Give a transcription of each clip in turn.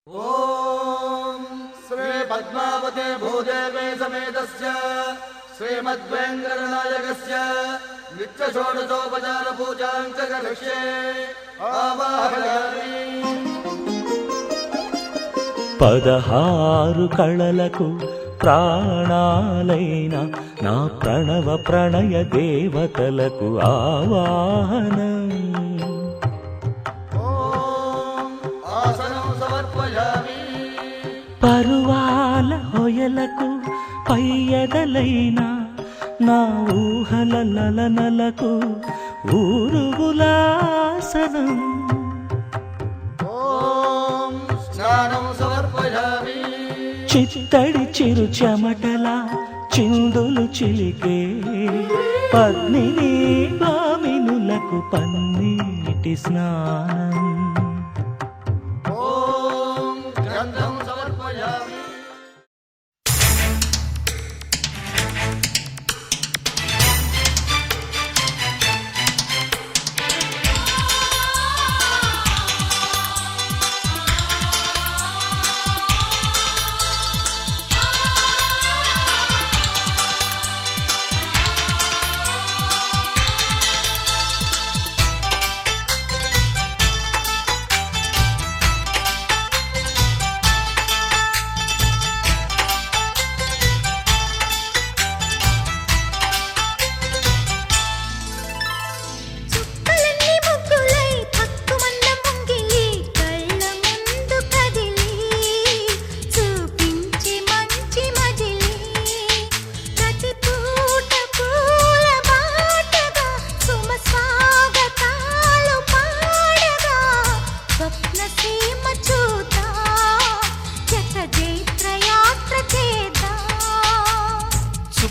ఓం శ్రీ పద్మావతే భూదేవే సమేతస్య శ్రీమద్వేంకటనాయకస్య నిత్య షోడశోపచార పూజాం చ కరిష్యే ఆవాహయామి. 16 కళలకు ప్రాణాలైన నా ప్రణవ ప్రణయ దేవతలకు ఆవాహనం. ఓం ఆసనం సమర్పయామి. పరువాల హొయలకు పయ్యదలైన నా ఊహల లలనలకు ఊరుగులాసనం. ఓం స్నానం సమర్పయామి. చిత్తడి చిరు చెమటల చిందులు చిలికే పద్మిని భామినులకు పన్నీటి స్నానం. ఓం గంధం సమర్పయామి.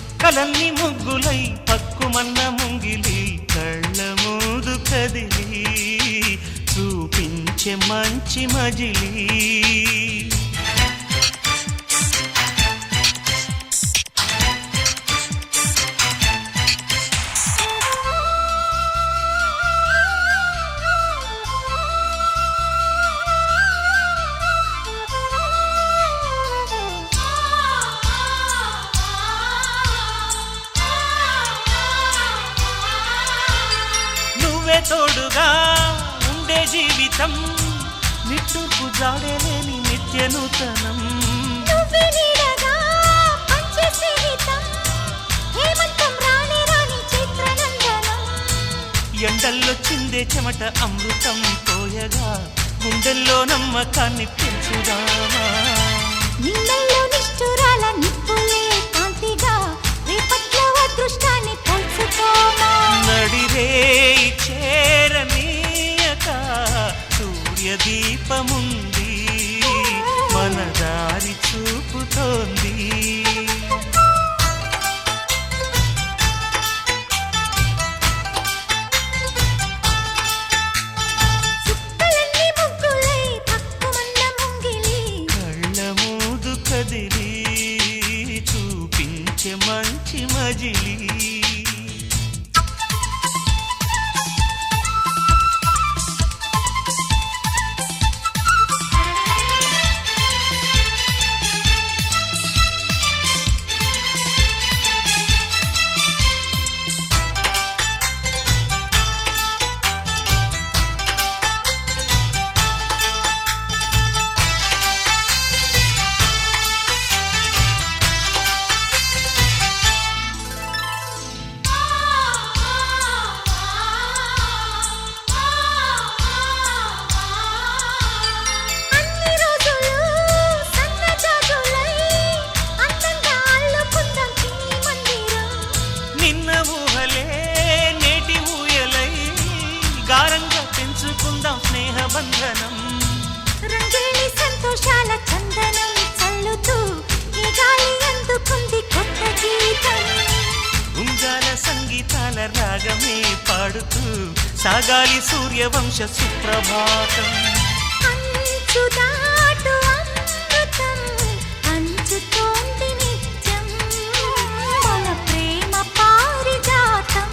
చుక్కలన్నీ ముగ్గులై పక్కుమన్న ముంగిలి కళ్ళ మూదు కదిలి చూపించే మంచి మజిలి. తోడుగా ఉండే జీవితం నిట్టూర్పు జాడలేని నిత్య నూతనం. ఎండల్లో చిందే చెమట అమృతం పోయగా గుండెల్లో నమ్మకాన్ని పెంచుదామా. నిన్నల్లో నిష్ఠురాల నిప్పులే కాంతిగా రేపట్లో అదృష్టాన్ని పంచుకోమా. నడిరే చేరనీయక సూర్యదీపముంది మన దారి చూపుతోంది. కళ్ళ మూదు కదిలి చూపించే మంచి మజిలి. స్నేహబంధనం రంగేలి సంతోషాల చందనం చల్లుతూ ఈ గాలి అందుకుంది కొత్త గీతం. ఉంగాల సంగీతాల రాగమే పాడుతూ సాగాలి సూర్యవంశ సుప్రభాతం. అంచుదాటు అమృతం అంచుతోంది నిత్యం మన ప్రేమ పారిజాతం.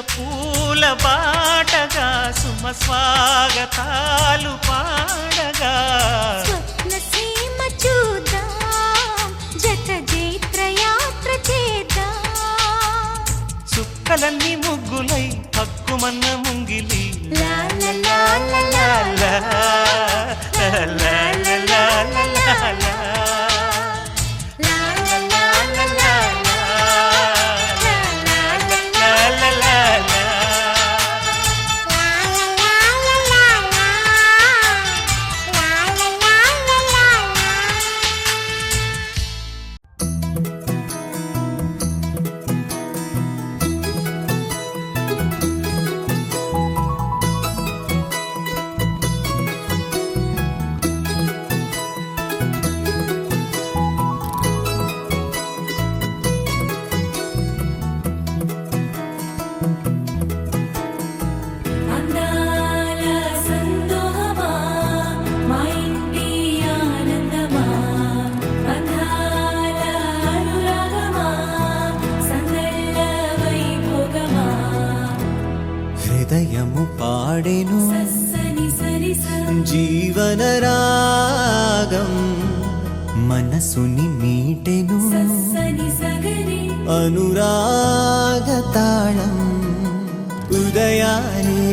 పూల బాటగా సుమ స్వాగతాలు పాడగా స్వప్న సీమ చూద్దాం జత జైత్రయాత్ర చేద్దాం చుక్కలన్నీ ముగ్గులై పక్కుమన్న ముంగిలి లా లా లా లా లా లా, లా, లా, లా, లా, లా, లా, లా. లా లా లా లా లా అందాల సందోహమా మా ఇంటి ఆనందమా బంధాల అనురాగమా సందళ్ళ వైభోగమా హృదయము పాడెను సని సరి జీవన రాగం మనసుని మీటెను సని సగరి అనురాగ తాళం ఉదయాలే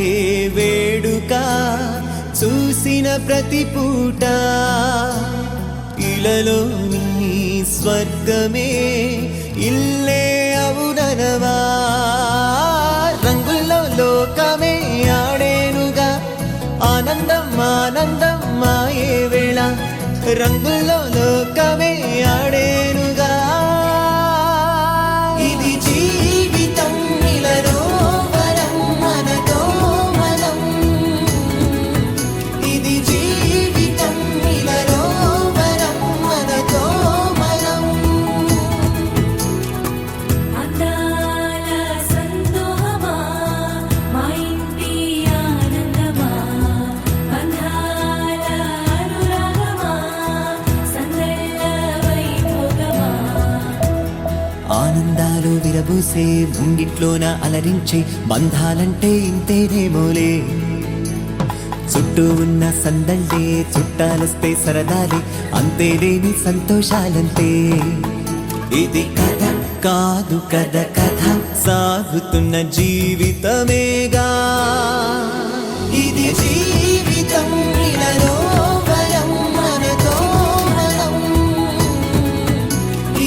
వేడుక చూసిన ప్రతి పూట ఇలలోని స్వర్గమే ఇల్లే అవుననవా రంగుల్లో లోకమే ఆడేనుగా ఆనందం ఆనందం మాయే వేళ రంగుల్లో లోకమే ఆడేనుగా ఇది జీవితం ఇలలో వరం మనతో మనం ఇది జీవితం ఇలలో వరం మనతో మనం అందాల సందోహమా మా ఇంటి ఆనందమా బంధాల అనురాగమా సందళ్ళ వైభోగమా ఆనందాలు విరబూసే ముంగిట్లోన అలరించే బంధాలంటే ఇంతేనేమోలే చుట్టూ ఉన్న సందండే చుట్టాలొస్తే సరదాలే అంతేలేని సంతోషాలంతే ఇది కథ కాదు కథ కథ సాగుతున్న జీవితమేగా ఇది జీవితం ఇలలో వరం మనతో మనం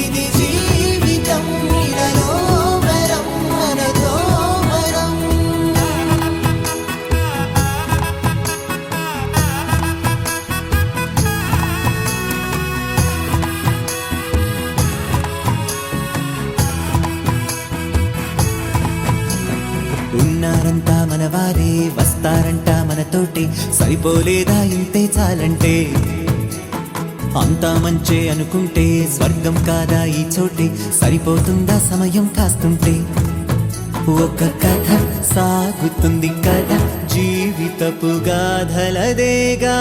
ఇది జీవితం ఇలలో వరం మనతో మనం ఉన్నారంతా మనవారే వస్తారంట మనతోటి సరిపోలేదా ఇంతే చాలంటే అంతా మంచే అనుకుంటే స్వర్గం కాదా ఈ చోటే సరిపోతుందా సమయం కాస్తుంటే ఒక కథ సాగుతుంది కదా జీవితపు గాథలదేగా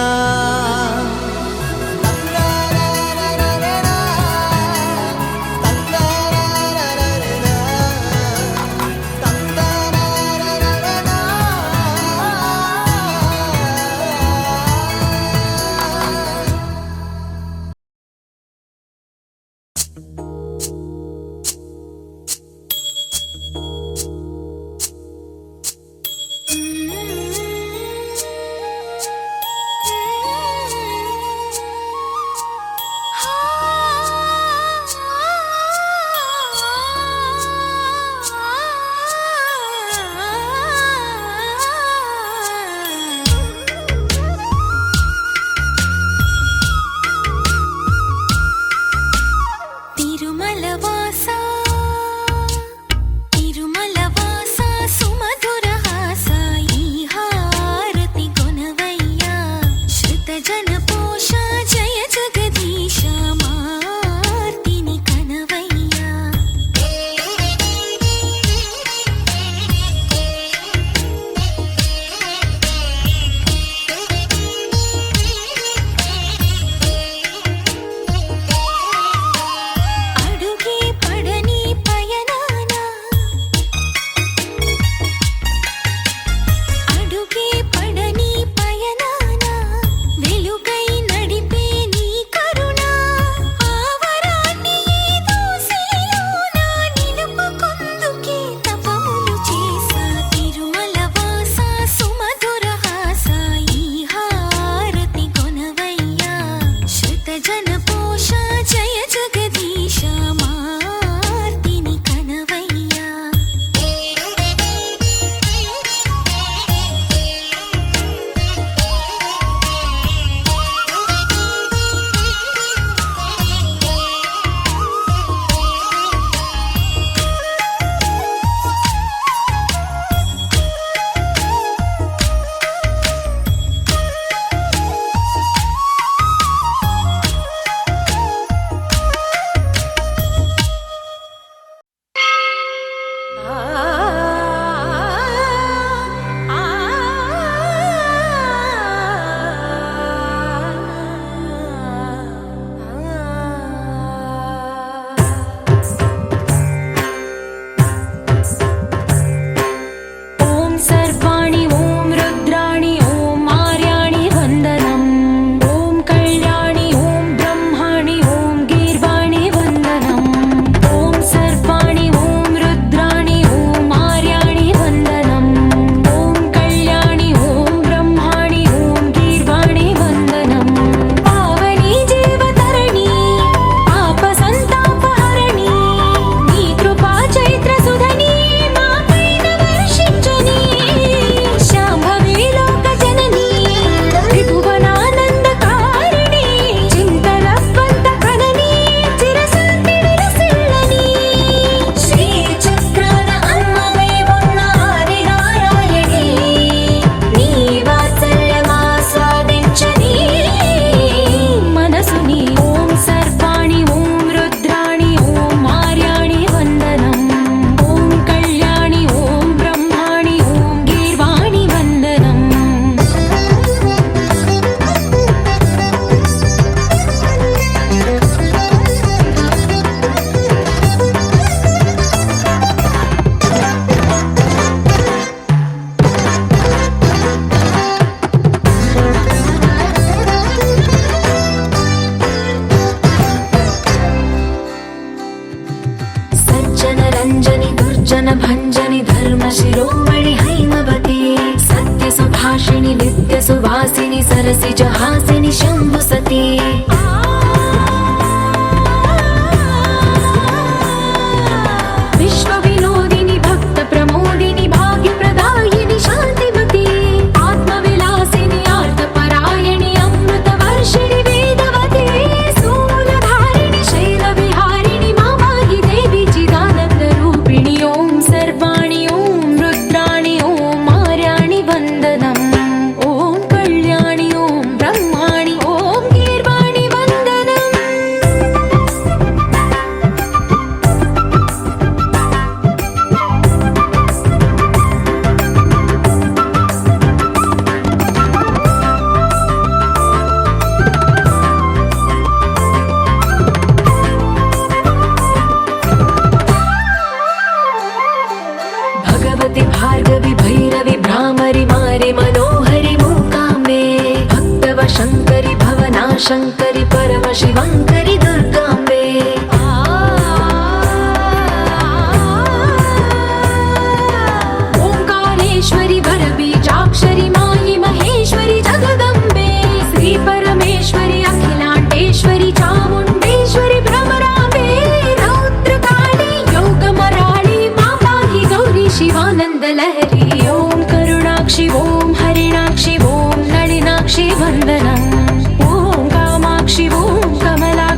सर्वाणि ॐ रुद्राणि ॐ आर्याणि वन्दनम् ॐ कल्याणि ॐ ब्रह्माणि ॐ गीर्वाणि वन्दनम् ॐ सर्वाणि ॐ रुद्राणि ॐ आर्याणि वन्दनम् ॐ कल्याणि ॐ ब्रह्माणि ॐ गीर्वाणि वन्दनम् पावनी जीवतरणि पापसन्तापहरणि नी कृपा चैत्रसुधनी मापैन वर्षिंचुनी शाम्भवी लोकजननी त्रिभुवनानन्दकारिणी చింతలప్పంతకనని చిరశాంతి విలసిల్లని శ్రీచక్రాన అమ్మవై ఉన్న ఆదినారాయణి నీ వాత్సల్యమాస్వాదించని మనసుని ఓం సర్వాణి ఓం రుద్రాణి ఓం ఆర్యాణి వందనం ఓం కళ్యాణి ఓం బ్రహ్మాణి ఓం గీర్వాణి వందనం सज्जन रंजनि दुर्जन भंजनि धर्म शिरोमणि हैमवती सत्य सुभाषिणि नित्य सुवासिनि सरसि जहासिनि शंभु सती विश्व विनोदिनि भक्त प्रमोदिनि भाग्य प्रदायिनि शांतिमती आत्मविलासिनि आर्तपरायणि अमृत वर्षिणि वेदवती स्थूलधारिणि शैलविहारिणि मामाहि देवी चिदानंद रूपिणि ओम सर्वाणि ओम रुद्राणि ओम आर्याणि वन्दनम् ओम कल्याणि ओम ब्रह्माणि ओम गीर्वाणि वन्दनम् भगवति भार्गवि भैरवि भ्रामरि मारि मनोहरि मूकाम्बे भक्तव शङ्करि भवना शङ्करि परम शिवङ्करि दुर्गाम्बे ओङ्कारेश्वरि वरबीजाक्षरि मायि महेश्वरि जगदम्बे श्री परमेश्वरि अखिलाण्डेश्वरि चामुण्डेश्वरि भ्रमराम्बे रौद्रकाली योगमराळि मापाहि गौरी शिवानन्द लहरी ॐ करुणाक्षि ॐ हरिणाक्षि ॐ नलिनाक्षि वन्दनम् ॐ कामाक्षि ॐ कमलाक्षि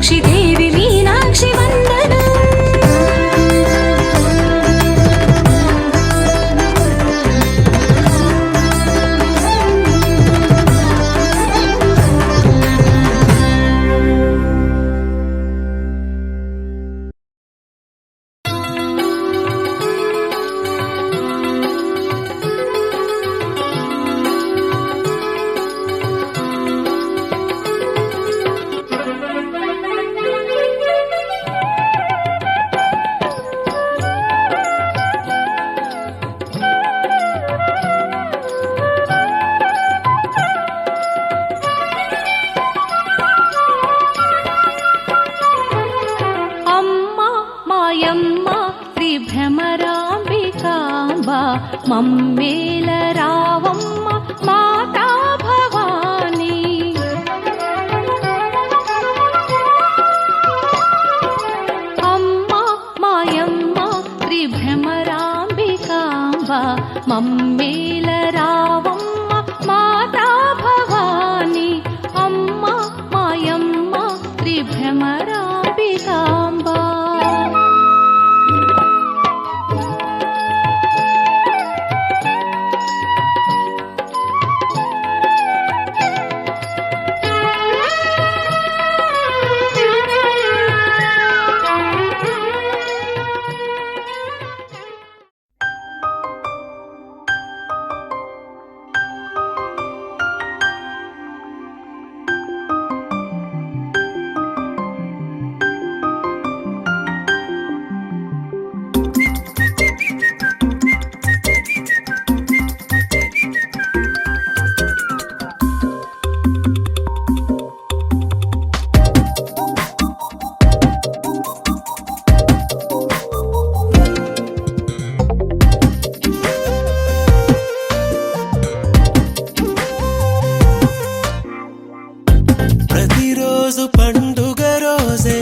ప్రతిరోజు పండుగ రోజే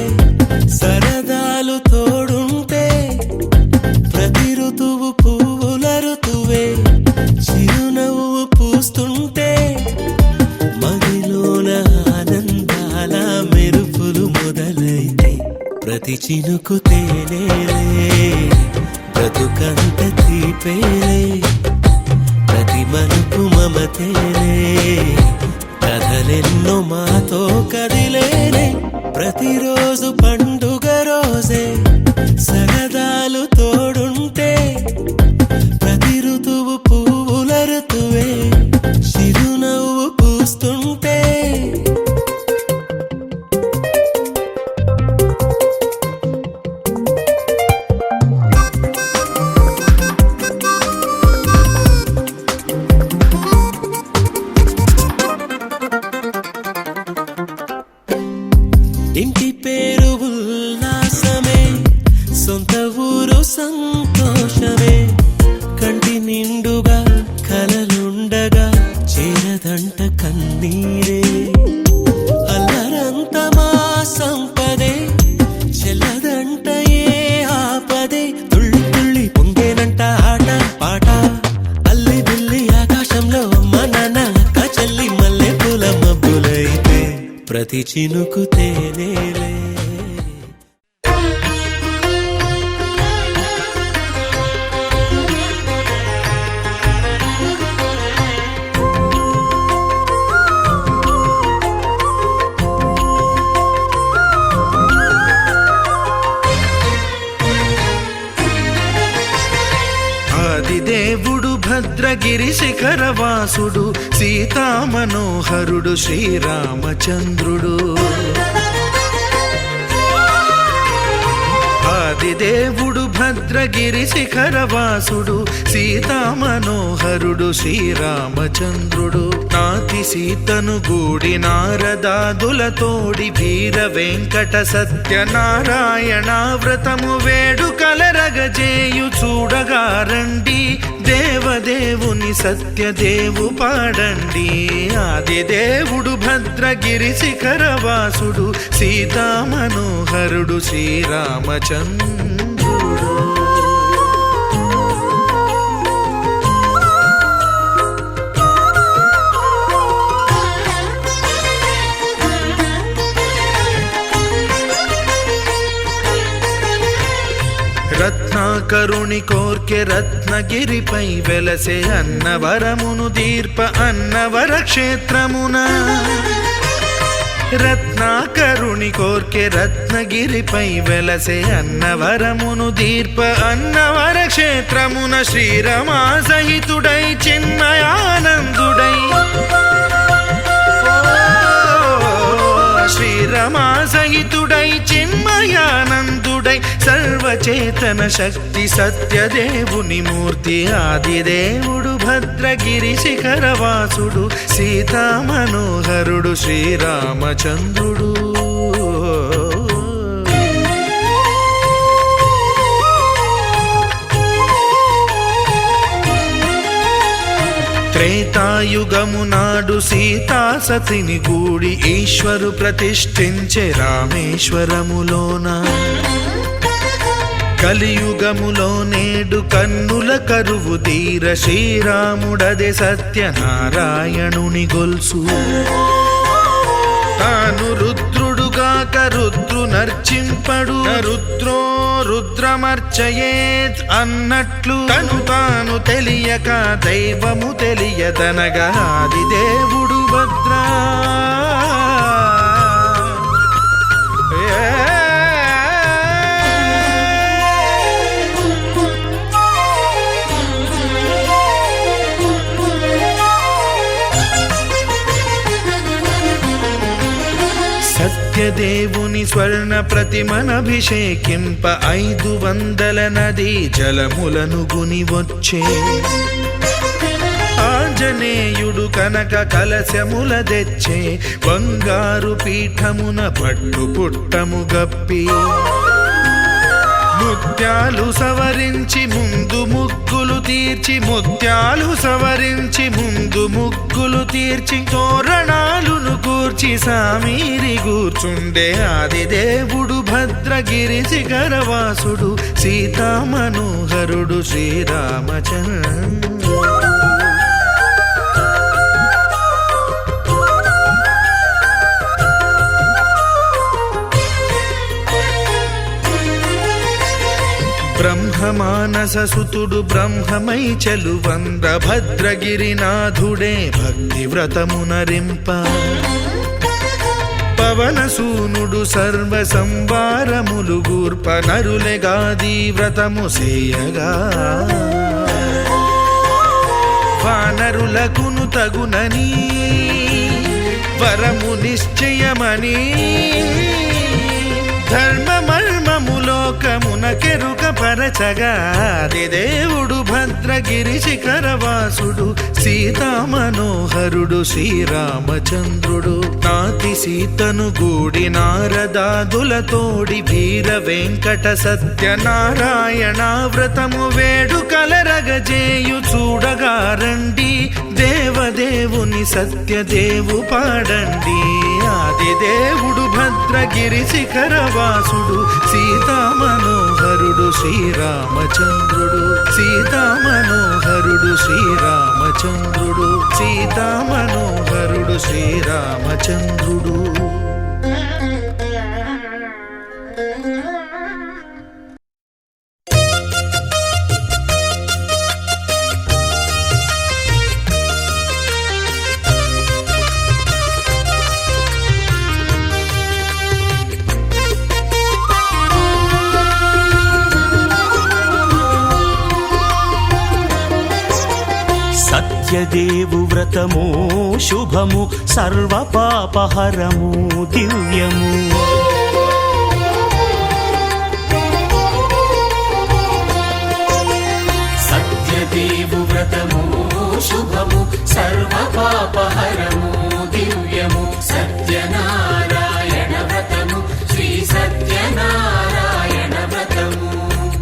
సరదాలు తోడుంటే ప్రతి ఋతువు పువ్వుల ఋతువే చిరునవ్వు పూస్తుంటే మదిలోన ఆనందాల మెరుపులు మొదలైతే ప్రతి చినుకు తేనేలే బ్రతుకంత తీపేలే ప్రతి మనుపు మమతేలే కథలెన్నో మాతో కదిలేనే ప్రతిరోజు పండుగ రోజే సరదాలు తోడుంటే ప్రతి ఋతువు పువ్వుల ఋతువే చిరునవ్వు పూస్తుంటే ఇంటి పేరు ఉల్లాసమే సొంత ఊరు సంతోషమే కంటి నిండుగా కలలుండగా చేరదంట కన్నీరే అల్లరంత మా సంపదే చెల్లదంట ఏ ఆపదే తుళ్ళి తుళ్ళి పొంగేనంట ఆట పాట అల్లి బిల్లి ఆకాశంలో అమ్మ నాన్న అక్క చెల్లి మల్లె పూల మబ్బులైతే ప్రతి చినుకు తేనేలే ఆదిదేవుడు భద్రగిరి శిఖరవాసుడు సీతామనోహరుడు శ్రీరామచంద్రుడు ఆదిదేవుడు భద్రగిరి శిఖరవాసుడు సీతామనోహరుడు శ్రీరామచంద్రుడు నాతి సీతను గూడి నారదాదులతోడి వీర వెంకట సత్యనారాయణ వ్రతము వేడుకలరగజేయు చూడగారండి దేవదేవుని సత్యదేవు పాడండి ఆదిదేవుడు భద్రగిరి శిఖరవాసుడు సీతామనోహరుడు శ్రీరామచంద్రుడు రత్నాకరుని కోర్కె రత్నగిరిపై వెలసే అన్నవరమును దీర్ప అన్నవర క్షేత్రమున రత్నాకరుని కోర్కె రత్నగిరిపై వెలసే అన్నవరమును దీర్ప అన్నవర క్షేత్రమున శ్రీరమా సహితుడై చిన్మయానందుడై శ్రీరమా సహితుడై చిన్మయానందుడై సర్వచేతన శక్తి సత్యదేవుని మూర్తి ఆదిదేవుడు భద్రగిరి శిఖరవాసుడు సీతామనోహరుడు శ్రీరామచంద్రుడు త్రేతాయుగము నాడు సీతా సతిని గూడి ఈశ్వరు ప్రతిష్ఠించే రామేశ్వరములోన కలియుగములో నేడు కన్నుల కరువు తీర శ్రీరాముడదే సత్యనారాయణుని గొల్సు తాను రుద్రుడుగాక రుద్రు నర్చింపడు రుద్రో రుద్రమర్చయేత్ అన్నట్లు తను తాను తెలియక దైవము తెలియదనగా ఆదిదేవుడు భద్రా సత్యదేవుని స్వర్ణ ప్రతిమనభిషేకింప 500 నదీ జలములను గుని వచ్చే ఆంజనేయుడు కనక కలశముల తెచ్చే బంగారు పీఠమున పట్టు పుట్టము గప్పి ముత్యాలు సవరించి ముందు ముగ్గులు తీర్చి ముత్యాలు సవరించి ముందు ముగ్గులు తీర్చి తోరణాలును కూర్చి సామీరి కూర్చుండే ఆది దేవుడు భద్రగిరి శిఖరవాసుడు సీతామనోహరుడు శ్రీరామచంద్రుడు. బ్రహ్మమానససుతుడు బ్రహ్మమై చెలువంద భద్రగిరినాథుడే భక్తి వ్రతమునరింప పవనసూనుడు సర్వ సంవారములు గూర్ప నరులెగాది వ్రతము సేయగా వానరులకును తగునని వరము నిశ్చయమని ధర్మమర్మములోకమునకెరుక పరచగా దేవుడు భద్రగిరి శిఖరవాసుడు సీతామనోహరుడు శ్రీరామచంద్రుడు. నాతి సీతను గూడి నారదాదులతోడి వీర వెంకట సత్యనారాయణ వ్రతము వేడుకలరగజేయు చూడగా రండి దేవదేవుని సత్యదేవు పాడండి. ఆది దేవుడు భద్రగిరి శిఖరవాసుడు సీతామనోహరుడు శ్రీరామచంద్రుడు. సీతామనోహరుడు శ్రీరామచంద్రుడు. సీతామనోహరుడు శ్రీరామచంద్రుడు. సత్యదేవు వ్రతము శుభము సర్వ పాపహరము దివ్యము. సత్యదేవు వ్రతము శుభము సర్వ పాపహరము దివ్యము. సత్యనారాయణ వ్రతము శ్రీ సత్యనారాయణ వ్రతము.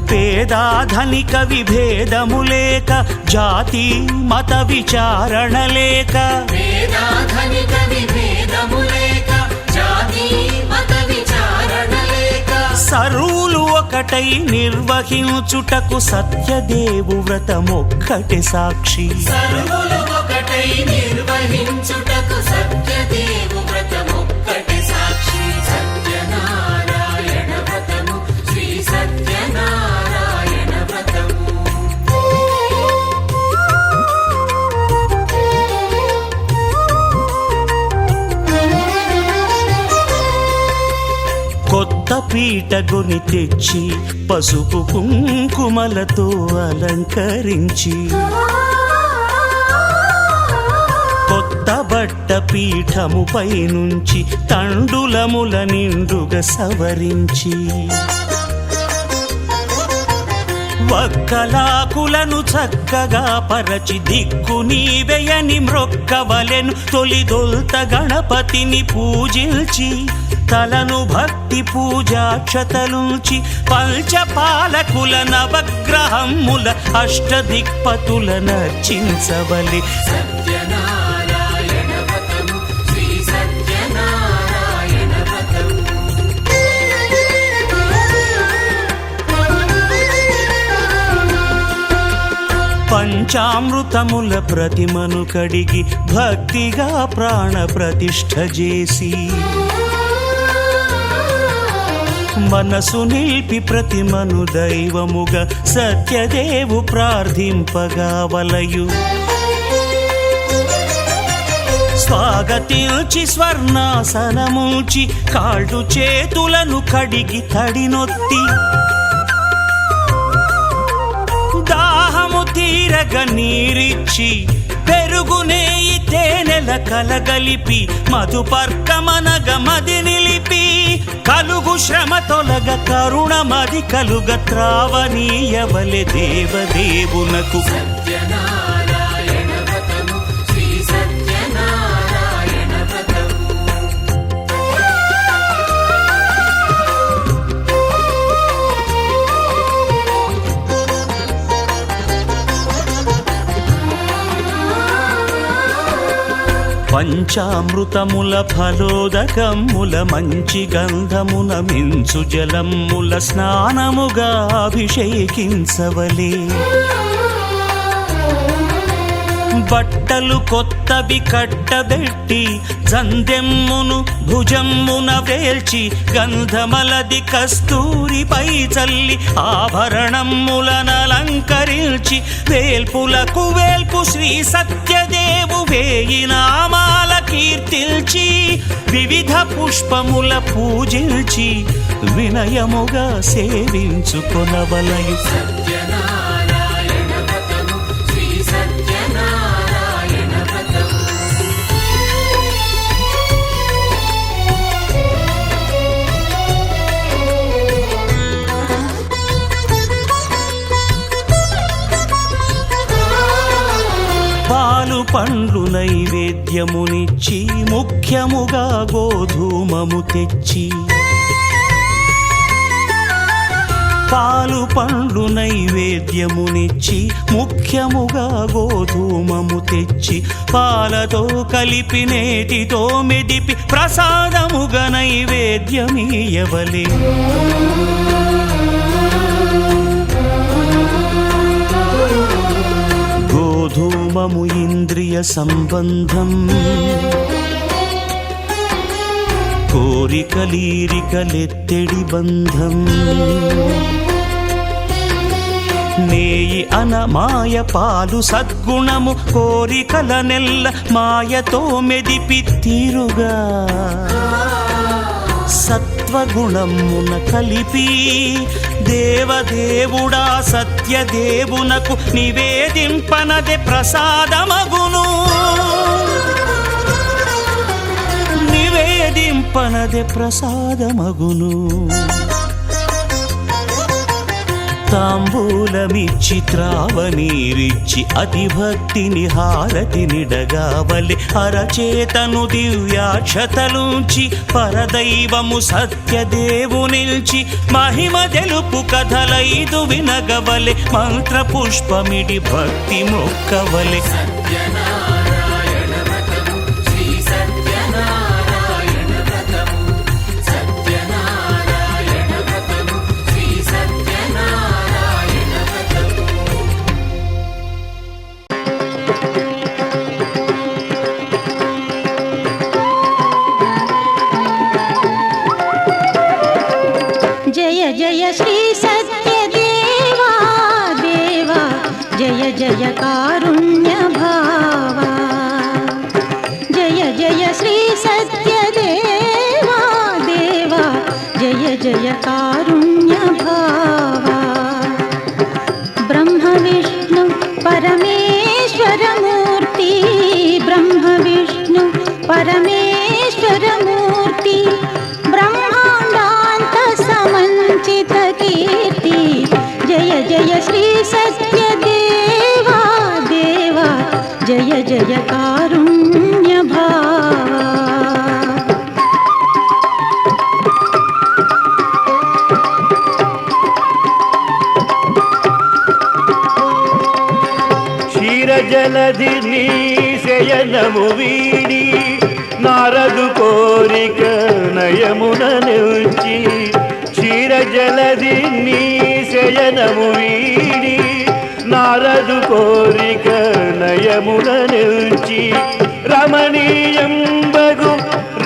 పేదాధనిక విభేదము లేక జాతి మత విచారణ లేక పేదాధనిక విభేదము లేక జాతి మత విచారణ లేక సర్వులు ఒకటై నిర్వహించుటకు సత్యదేవు వ్రతమొక్కటి సాక్షి. సర్వులు ఒకటై నిర్వహించుటకు సత్యదేవు వ్రతమొక్కటి సాక్షి. సత్యనారాయణ వ్రతము శ్రీ సత్యనారాయణ వ్రతము. కొత్త పీటగుని తెచ్చి పసుపు కుంకుమలతో అలంకరించి కొత్త బట్ట పీఠముపై నుంచి తండులముల నిండుగా సవరించి వక్కలాకులను చక్కగా పరచి దిక్కు నీవెయని మ్రొక్కవలెను. తొలిదొల్త గణపతిని పూజించి తలను భక్తి పూజాక్షతలుంచి పంచపాలకుల నవగ్రహముల అష్టదిక్పతుల నర్చించవలె. సత్యనారాయణ వ్రతము శ్రీ సత్యనారాయణ వ్రతము. పంచామృతముల ప్రతిమను కడిగి భక్తిగా ప్రాణ ప్రతిష్ఠ చేసి మనసు నిలిపి ప్రతిమను దైవముగా సత్యదేవు ప్రార్థింపగా వలయు. స్వాగతించి స్వర్ణాసనముంచి కాళ్ళు చేతులను కడిగి తడినొత్తి దాహము తీరగ నీరిచ్చి పెరుగు నెయ్యి తేనెల కలగలిపి మధుపర్కమనగ మది నిలిపి కలుగు శ్రమ తొలగ కరుణ మది కలుగ త్రావనీయవలె దేవదేవునకు. సత్యనారాయణ వ్రతము శ్రీ సత్యనారాయణ వ్రతము. పంచామృతముల ఫలోదకముల మంచి గంధమున మించు జలముల స్నానముగా అభిషేకించవలే. బట్టలు కొత్తవి కట్టబెట్టి జందెమ్మును భుజమ్మున వేల్చి గంధమలది కస్తూరిపై చల్లి ఆభరణములనలంకరించి వేల్పులకు వేల్పు శ్రీ సత్యదేవు వేయి నామాల కీర్తిల్చి వివిధ పుష్పముల పూజించి వినయముగా సేవించుకొనవలయు. పాలు పండ్లు నైవేద్యమునిచ్చి ముఖ్యముగా గోధూమము తెచ్చి, పాలు పండ్లు నైవేద్యమునిచ్చి ముఖ్యముగా గోధూమము తెచ్చి పాలతో కలిపి నేతితో మెదిపి ప్రసాదముగా నైవేద్యమీయవలే. గోధూమము ఇంద్రియ సంబంధం, కోరికలీరికలెత్తెడి బంధం. నేయి అన మాయ పాలు సద్గుణము కోరికల నెల్ల మాయతో మెదిపి తీరుగా సత్వగుణమున కలిపి దేవదేవుడా సత్యదేవునకు నివేదింపనదే ప్రసాదమగును. నివేదింపనదే ప్రసాదమగును. తాంబూలమిచ్చి త్రావనీరిచ్చి అతిభక్తిని హారతినిడగావలె. అరచేతను దివ్యాక్షతలుంచి పరదైవము సత్యదేవునిల్చి మహిమ తెలుపు కథలైదు వినగవలె. మంత్ర పుష్పమిడి భక్తి మొక్కవలె. జయ జయ శ్రీ సత్యదేవా దేవా, జయ జయ కారుణ్య భావా. జయ జయ శ్రీ సత్యదేవా దేవా, జయ జయ కారుణ్య భావా. బ్రహ్మ విష్ణు పరమేశ్వర మూర్తి, బ్రహ్మ విష్ణు పరమేశ్వర మూర్తి. బ్రహ్మాండాంత సమంచిత కీర్తి, జయ జయ శ్రీ సత్యదేవా దేవా, జయ జయ కారుణ్య భావా. క్షీరజలధి నీ శయనము వీడి నారదు కోరిక నయమున నిల్చి. క్షీరజలధి నీ శయనము వీడి నారదు కోరిక నయమున నిల్చి. రమణీయంబగు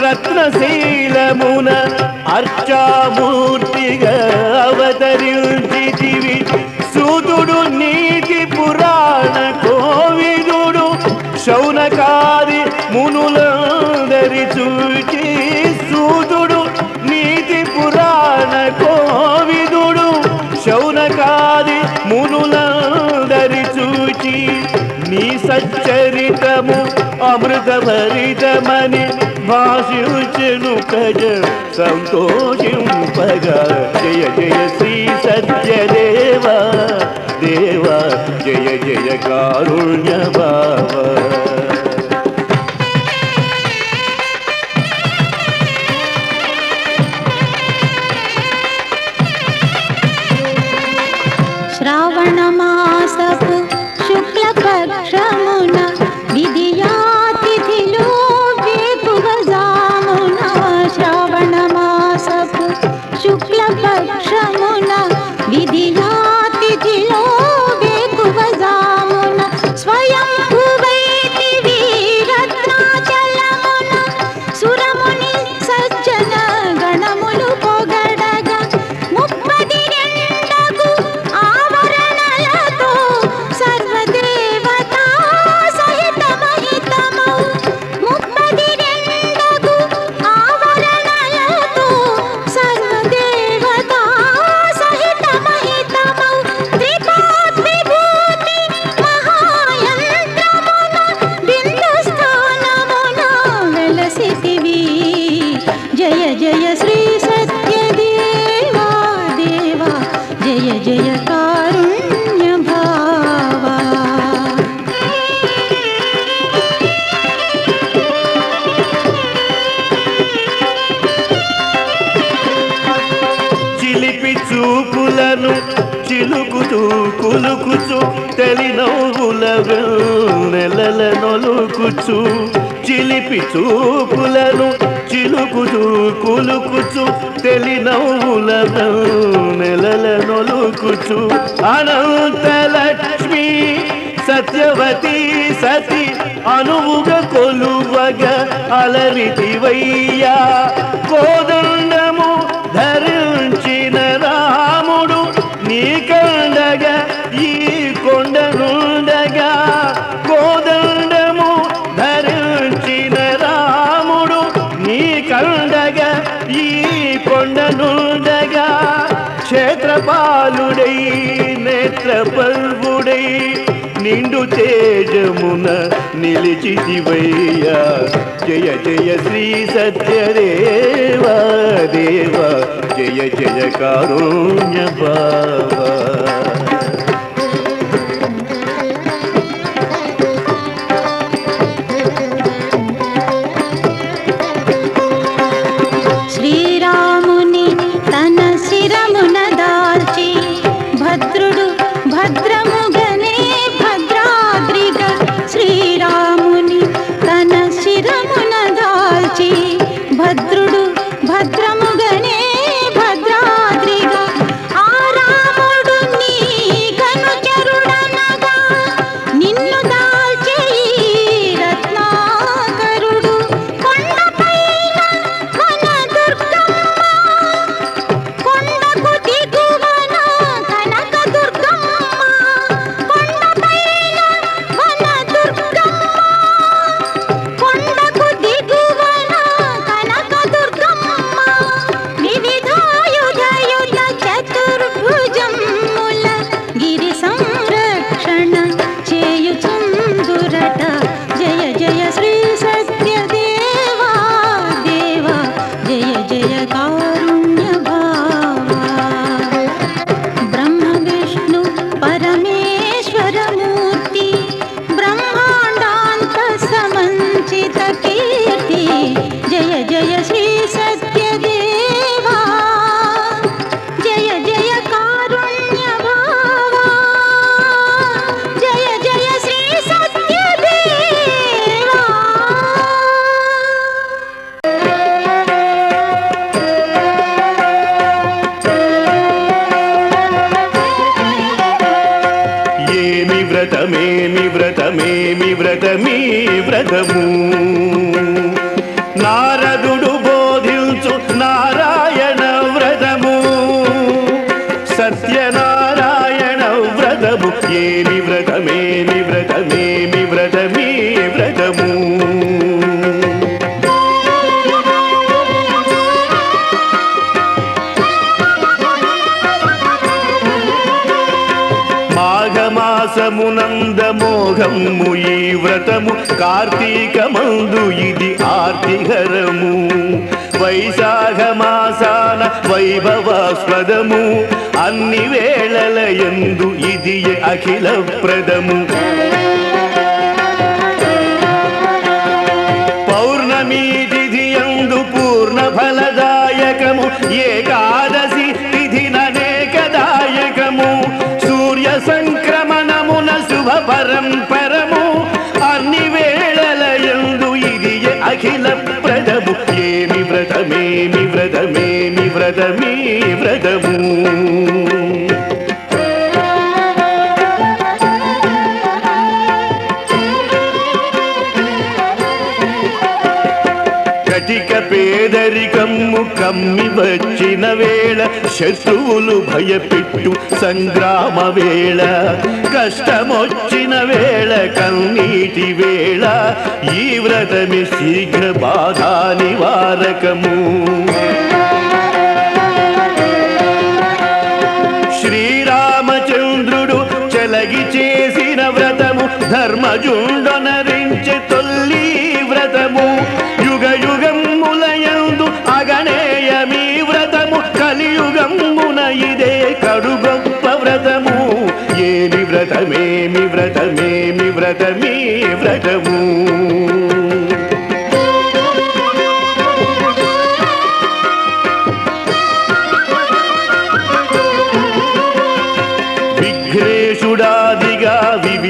రత్నశీలమున అర్చామూర్తిగా అవతరించితివి. సూతుడు నీతి పురాణ కోవిదుడు శౌనకాది మునులందరి చూచి. సూతుడు నీతి పురాణ కోవిదుడు శౌనకాది మునులందరి చూచి. నీ సచ్చరితము అమృతభరితమని భాషించెను ప్రజ సంతోషింపగా. జయ జయ శ్రీ సత్యదేవా దేవా, జయ జయ కారుణ్య భావా. శ్రావణ మాసపు శుక్లపక్షమున విధియాతిథిలో చూపులను చిలుకుతూ కులుకుచు తెలి నవ్వుల నెలల నొలుకుచు చిలిపి చూపులను చిలుకుతూ కులుకుచు తెలి నవ్వుల నెలల నొలుకుచు అనంతలక్ష్మి సత్యవతి సతి అనువుగ కొలువగ అలరితివయ్యా కోదండము ధరించిన రాముడు నీ కండగా ఈ కొండనుండగా కోదండము ధరించిన రాముడు నీ కండగా ఈ కొండనుండగా క్షేత్రపాలుడై నేత్రపర్వుడై నిండు తేజమున నిలిచితివయ్యా జయ జయ శ్రీ సత్యదేవా దేవా జయ జయ కారుణ్య బాబా శ్రీరాముని తన శిరమున దాల్చి భద్రుడు భద్రముగనే భద్రాద్రిగ శ్రీరాముని తన శిరమున దాల్చి భద్రుడు భద్రముగనే భద్రాద్రిగ ఆ రాముడు నీ కనుచరుడనగా నిన్ను దాల్చే రత్నాకరుడు కొండపైన మన దుర్గమ్మ కొండకు దిగువన కనక దుర్గమ్మ కొండపైన మన దుర్గమ్మ కొండకు దిగువన కనక దుర్గమ్మ వివిధాయుధయుధ చతుర్భుజముల గిరి సంరక్షణ చేయుచుందురట జయ జయ శ్రీ సత్యదేవా దేవా జయ జయ కారుణ్య భావా బ్రహ్మ విష్ణు పరమేశ్వర మూర్తి బ్రహ్మాండాంత సమంచిత కీర్తి జయ జయ శ్రీ సత్యదేవా జయ జయ కారుణ్య భావా జయ జయ శ్రీ సత్యదేవా ఏమి వ్రతమేమి వ్రతమేమి వ్రతమీ వ్రతము నారదుడు బోధించు నారాయణ వ్రతము సత్యనారాయణ వ్రతము ఏమి వ్రతమేమి వ్రతమేమి వ్రతమీ వ్రతము మాఘమాసమునంద మోఘము ఈ వ్రతము కార్తీకమందు ఇది ఆర్తిహరము వైశాఖ మాసాన వైభవాస్పదము అన్ని వేళల యందు ఇది అఖిల ప్రదము పౌర్ణమి తిథి యందు పూర్ణ ఫలదాయకము ఏకాదశి తిథి ననేకదాయకము సూర్య సంక్రమణమున శుభ పరంపరము అన్ని వేళల యందు ఇది అఖిల ప్రదము ఏమి వ్రతమేమి వ్రతమేమి వ్రతమీ వ్రతము కటిక పేదరికమ్ము కమ్మి వచ్చిన వేళ శత్రువులు భయపెట్టు సంగ్రామ వేళ కష్టమొచ్చిన వేళ కన్నీటి వేళ ఈ వ్రతమి శీఘ్ర బాధా నివారకము శ్రీరామచంద్రుడు చెలగి చేసిన వ్రతము ధర్మజుండొనరించె తొల్లి వ్రతము యుగ యుగములయందు అగణేయమీ వ్రతము కలియుగమున ఇదే కడు గొప్ప వ్రతము ఏమి వ్రతమేమి వ్రతమేమి వ్రతమీ వ్రతము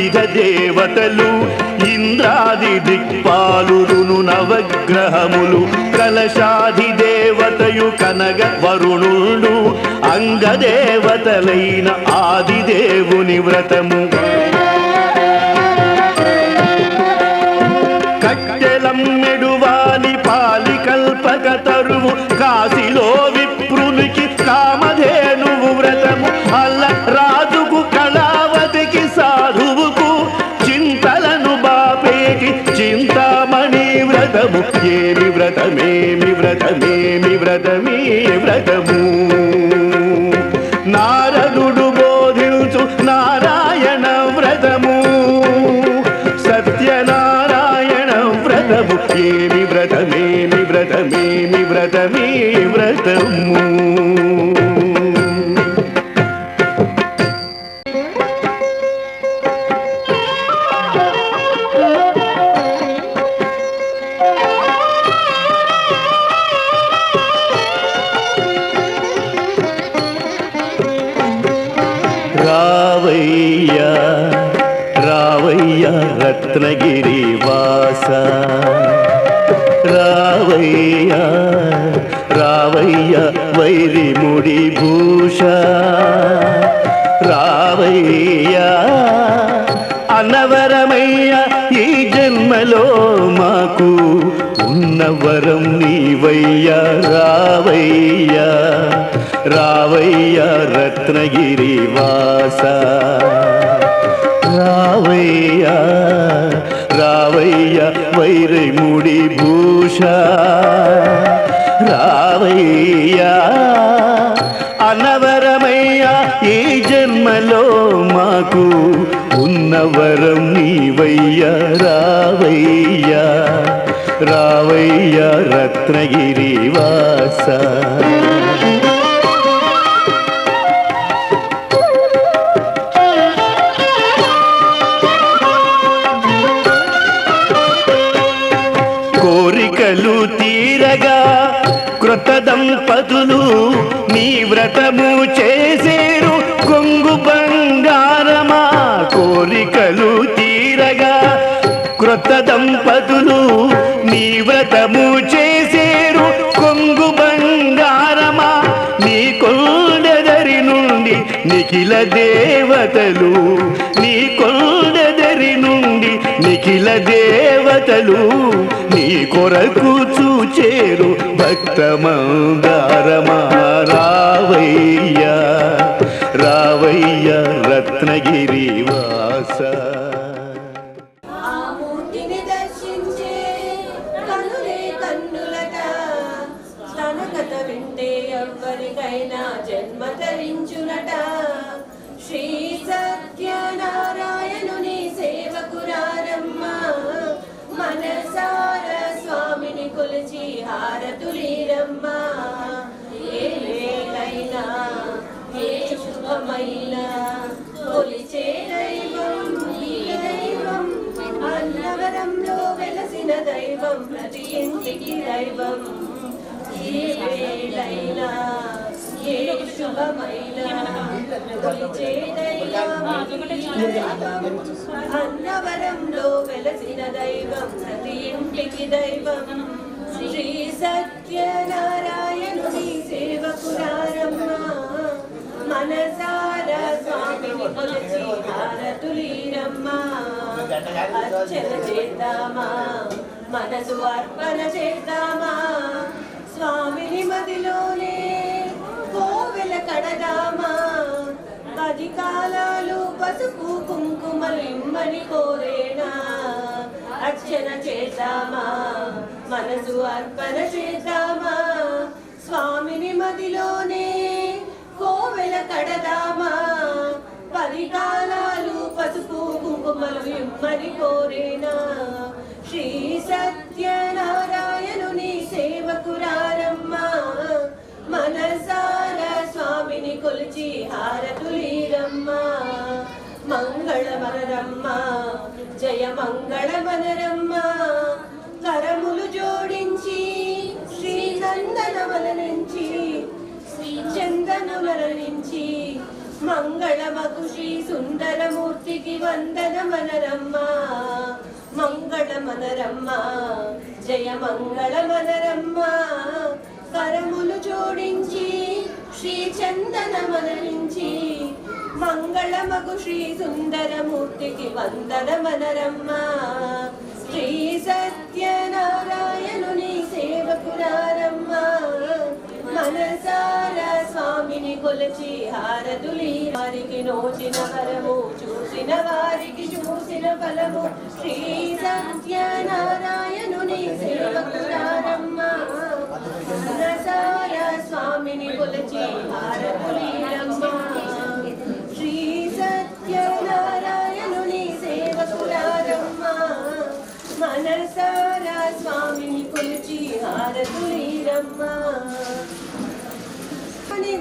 వివిధ దేవతలు ఇంద్రాది దిక్పాలురును నవగ్రహములు కలశాధి దేవతయు కనగ వరుణుడు అంగదేవతలైన ఆదిదేవుని వ్రతము కట్టెలమ్మెడువాని పాలి కల్పక తరువు కాశీలో విప్రునికి కామధేనువు వ్రతము అల్ల రాజుకు కళావతికి సాధువుకు చింతలను బాపేటి చింతామణి వ్రతము ఏమి వ్రతమేమి వ్రతమేమి వ్రతమే వ్రతము నారదుడు బోధించు నారాయణ వ్రతము సత్యనారాయణ వ్రతము ఏమి వ్రతమేమి వ్రతమేమి వ్రతమే వ్రతము రావయ్యా రావయ్యా రత్నగిరి వాస రావయ్యా రావయ్యా వైరిముడి భూష రావయ్యా అన్నవరమయ్యా ఈ జన్మలో మాకు ఉన్నవరం నీవయ్యా రావయ్యా రావయ్యా రత్నగిరి వాస రావయ్యా రావయ్యా వైరిముడి భూష రావయ్యా అనవరమయ్యా ఈ జన్మలో మాకు ఉన్నవరం నీవయ్యా రావయ్యా రావయ్యా రత్నగిరి వాస కోరికలు తీరగా కృత దంపతులు నీ వ్రతము చేసేరు కొంగు బంగారమా కోరికలు తీరగా కృత దంపతులు నీ వ్రతము చేసేరు కొంగు బంగారమా నీ కొండెదరి నుండి నిఖిల దేవతలు నీ కొండెదరి నుండి నిఖిల దేవతలు నీ కొరకు చూచేరు భక్త మందారమా రావయ్యా రావయ్యా రత్నగిరి వాస ఆ మూర్తిని దర్శించే కనులే కన్నులట తన కథ వింటే ఎవ్వరికైనా జన్మ ధరించునట శ్రీ సత్యనారాయణుని సేవకురారమ్మ మనసార స్వామిని కొలిచి హారతులీరమ్మ ఏ వేళైనా ఏ శుభమైనా కొలిచే దైవం ఈ దైవం అన్నవరంలో వెలసిన దైవం ప్రతి ఇంటికి దైవం ఏ వేళైనా ఏ శుభమైనా కొలిచే దైవం అన్నవరంలో వెలసిన దైవం ప్రతి ఇంటికి దైవం శ్రీ సత్యనారాయణుని సేవకురారమ్మ మనసార స్వామిని కొలిచి హారతులీరమ్మ అర్చన చేద్దామా మనసు అర్పణ చేద్దామా స్వామిని మదిలోనే కోవెల కడదామా 10 కాలాలు పసుపు కుంకుమలు ఇమ్మని కోరేనా అర్చన చేద్దామా మనసు అర్పణ చేద్దామా స్వామిని మదిలోనే కోవెల కడదామా 10 కాలాలు పసుపు కుంకుమలు ఇమ్మని కోరేనా శ్రీ సత్యనారాయణుని సేవకురారమ్మ మనసార స్వామిని కొలిచి హారతులీరమ్మ మంగళమనరమ్మ జయ మంగళమనరమ్మ కరములు జోడించి శ్రీ నందనవల నుంచి చందనముల నుంచి మంగళమకు శ్రీ సుందరమూర్తికి మూర్తికి వందనమనరమ్మ మంగళమనరమ్మ జయ మంగళమనరమ్మ కరములు జోడించి శ్రీ చందనమనరించి మంగళమగు శ్రీ సుందరమూర్తికి వందనమనరమ్మ శ్రీ సత్యనారాయణుని సేవకురారమ్మ మనసారా స్వామిని కొలచి హారతులి వారికి నోచిన వరము చూసిన వారికి చూసిన ఫలము శ్రీ సత్యనారాయణుని సేవకురారమ్మ మనసారా స్వామిని కొలచి హారతులీరమ్మ శ్రీ సత్యనారాయణుని సేవకురారమ్మ మనసారా స్వామిని కొలిచి హారతులీరమ్మ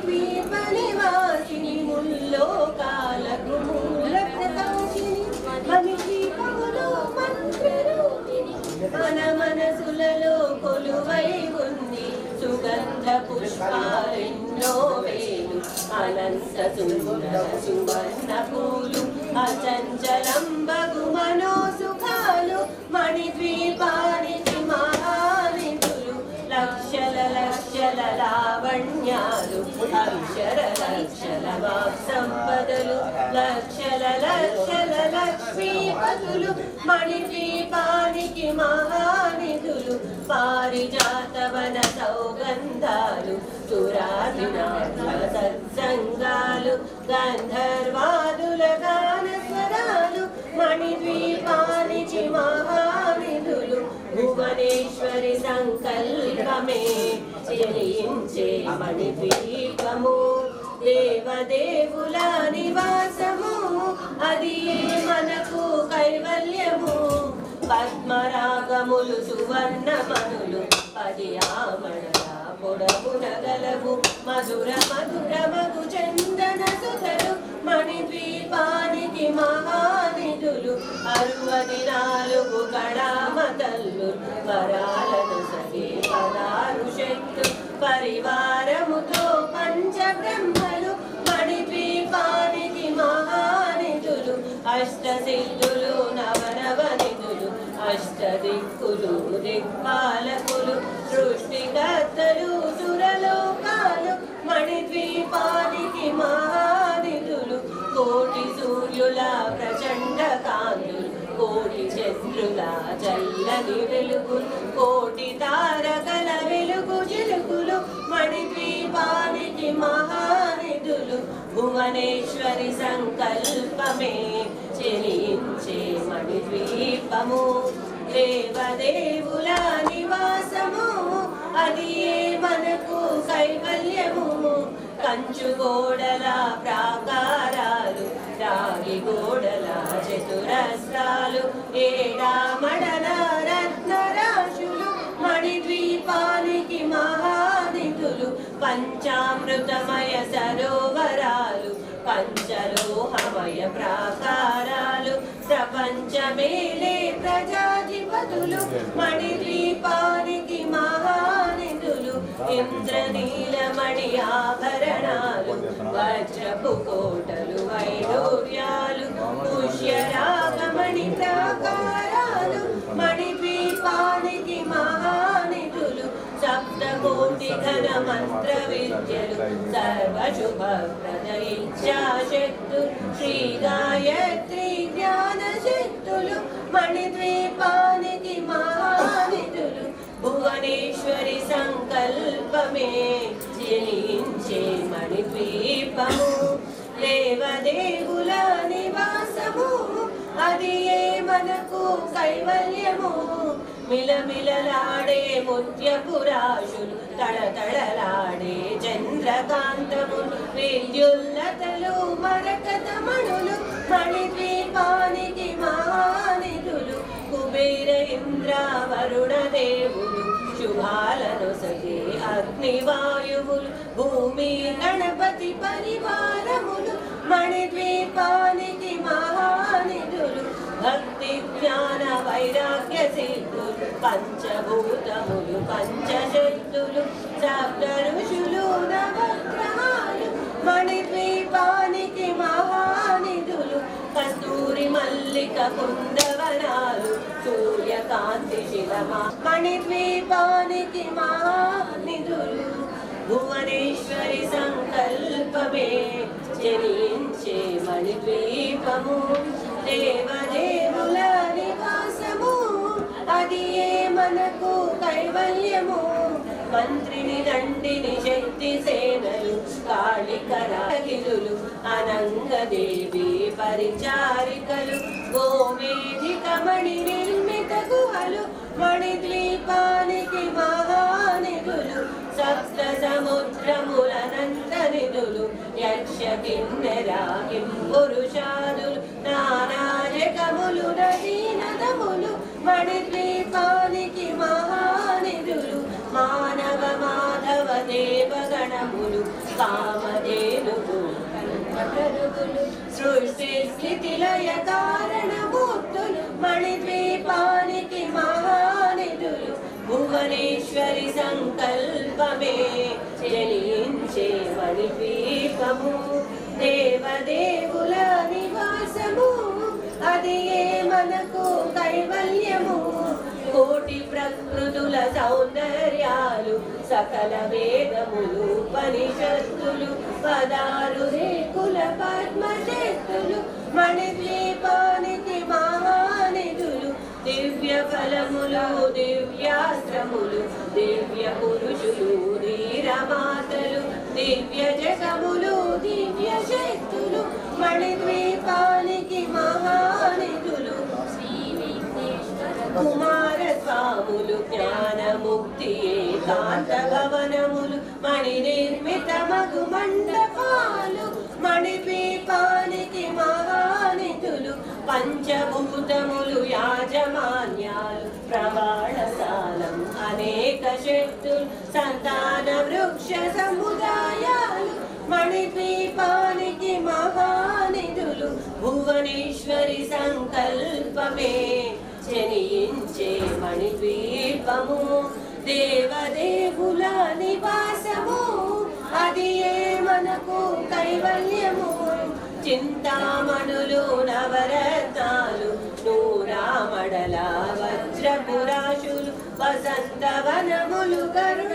ద్వీపనివాసిని ముల్లోకాలకు మూల ప్రకాశిని మనిషి పౌలో మంత్రరూపిణి మన మనసులలో కొలువై ఉంది సుగంధ పుష్పాలెన్నో వేలు అనంత సుందర సువర్ణ పూలు అచంచలంబగు మనోసుఖాలు మణిద్వీపానికి మహానిధులు లక్షల లక్షల లావణ్యాలు అక్షర లక్షల సంపదలు లక్షల లక్షల లక్ష్మీపతులు మణిద్వీపానికి మహానిధులు పారిజాతవన సౌగంధాలు సురాధినాథుల సత్సంగాలు గంధర్వాదుల గానస్వరాలు మణిద్వీపానికి మహానిధులు భువనేశ్వరి సంకల్పమే చెలించే మణిద్వీపము దేవదేవుల నివాసము అది మనకు కైవల్యము పద్మరాగములు సువర్ణమనులు పది ఆమడల పొడవునగలవు మధుర మధుర మగు చందన సుధలు మణిద్వీపానికి మహానిధులు 64 కళామతల్లు వరాలను సగే 16 శక్తు పరివారముతో పంచబ్రహ్మలు మణిద్వీపానికి మహానిధులు అష్టసిద్ధులు నవనవనిధులు అష్టదిక్కులు దిక్పాలకులు సృష్టికర్తలు సురలోకాలు మణిద్వీపానికి మహానిధులు కోటి సూర్యుల ప్రచండ కాంతులు కోటి చంద్రుల చల్లని వెలుగులు కోటి తారకల వెలుగు చిలుకులు మణిద్వీపానికి మహానిధులు భువనేశ్వరి సంకల్పమే చెలించే మణిద్వీపము దేవదేవుల నివాసము అది మనకు కైవల్యము కంచు గోడల ప్రాకారాలు రాగి గోడల చతురస్రాలు ఏడామడల రత్నరాశులు మణిద్వీపానికి మహానిధులు పంచామృతమయ సరోవరాలు పంచలోహమయ ప్రాకారాలు ప్రపంచమేలే ప్రజాధిపతులు మణిద్వీపానికి మహానిధులు ఇంద్రనీలమణి ఆభరణాలు వజ్రపు కోటలు వైడూర్యాలు పుష్యరాగమణి ప్రాకారాలు మణిద్వీపానికి మహానిధులు సప్తకోటి ఘన మంత్ర విద్యలు సర్వశుభప్రద ఇచ్ఛాశక్తు శ్రీ గాయత్రి జ్ఞాన శక్తులు మణిద్వీపానికి మహానిధులు భువనేశ్వరి సంకల్పమే జనించే మణిద్వీపము దేవదేవుల నివాసము అది మనకు కైవల్యము మిలమిలలాడే ముత్యపురాశులు తడతడలాడే చంద్రకాంతములు విద్యుల్లతలు మరకతమణులు మణిద్వీపానికి మహానిధులు కుబేర ఇంద్ర వరుణ దేవులు శుభాలను సగే అగ్నివాయువులు భూమి గణపతి పరివారములు మణిద్వీపానికి మహానిధులు భక్తి జ్ఞాన వైరాగ్య సిద్ధులు పంచభూతములు పంచశక్తులు సప్త ఋషులు నవగ్రహాలు మణిద్వీపానికి మహానిధులు కస్తూరి మౌలిక కుందవనాలు సూర్యకాంతి శిలమా మణిద్వీపానికి మహానిధులు భువనేశ్వరి సంకల్పమే జనించే మణిద్వీపము దేవదేవుల నివాసము అది ఏ మనకు కైవల్యము మంత్రిని దండిని శక్తి సేనలు కాళికరాగిరులు అనంగదేవి పరిచారికలు గోమేధిక మణి నిర్మిత గుహలు మణిద్వీపానికి మహానిధులు సప్త సముద్రములనంత నిధులు యక్ష కిన్నెరాకి పురుషాదులు నానాయకములు నదీ నదములు మణిద్వీపానికి మహానిధులు మానవ మాధవ దేవగణములు కామధేనులు కల్పతరువులు సృష్టి స్థితి లయ కారణమూర్తులు మణిద్వీపానికి మహానిధులు భువనేశ్వరి సంకల్పమే జనించే మణిద్వీపము దేవదేవుల నివాసము అది ఏ మనకు కైవల్యము కోటి ప్రకృతుల సౌందర్యాలు సకల వేదములు ఉపనిషత్తులు పదారు రేకుల పద్మశక్తులు మణిద్వీపానికి మహానిధులు దివ్య ఫలములు దివ్యాస్త్రములు దివ్య పురుషులు ధీరమాతలు దివ్య జగములు దివ్య శక్తులు మణిద్వీపానికి మహానిధులు కుమార స్వాములు జ్ఞానముక్తి ఏకాంత భవనములు మణి నిర్మిత మగు మండపాలు మణిద్వీపానికి మహానిధులు పంచభూతములు యాజమాన్యాలు ప్రవాళశాలం అనేక శక్తులు సంతాన వృక్ష సముదాయాలు మణిద్వీపానికి మహానిధులు భువనేశ్వరి సంకల్పమే జనించే మణిద్వీపము దేవదేవుల నివాసము అది ఏ మనకు కైవల్యము చింతామణులు నవరత్నాలు నూరామడల వజ్రపురాశులు వసంతవనములు గరుడ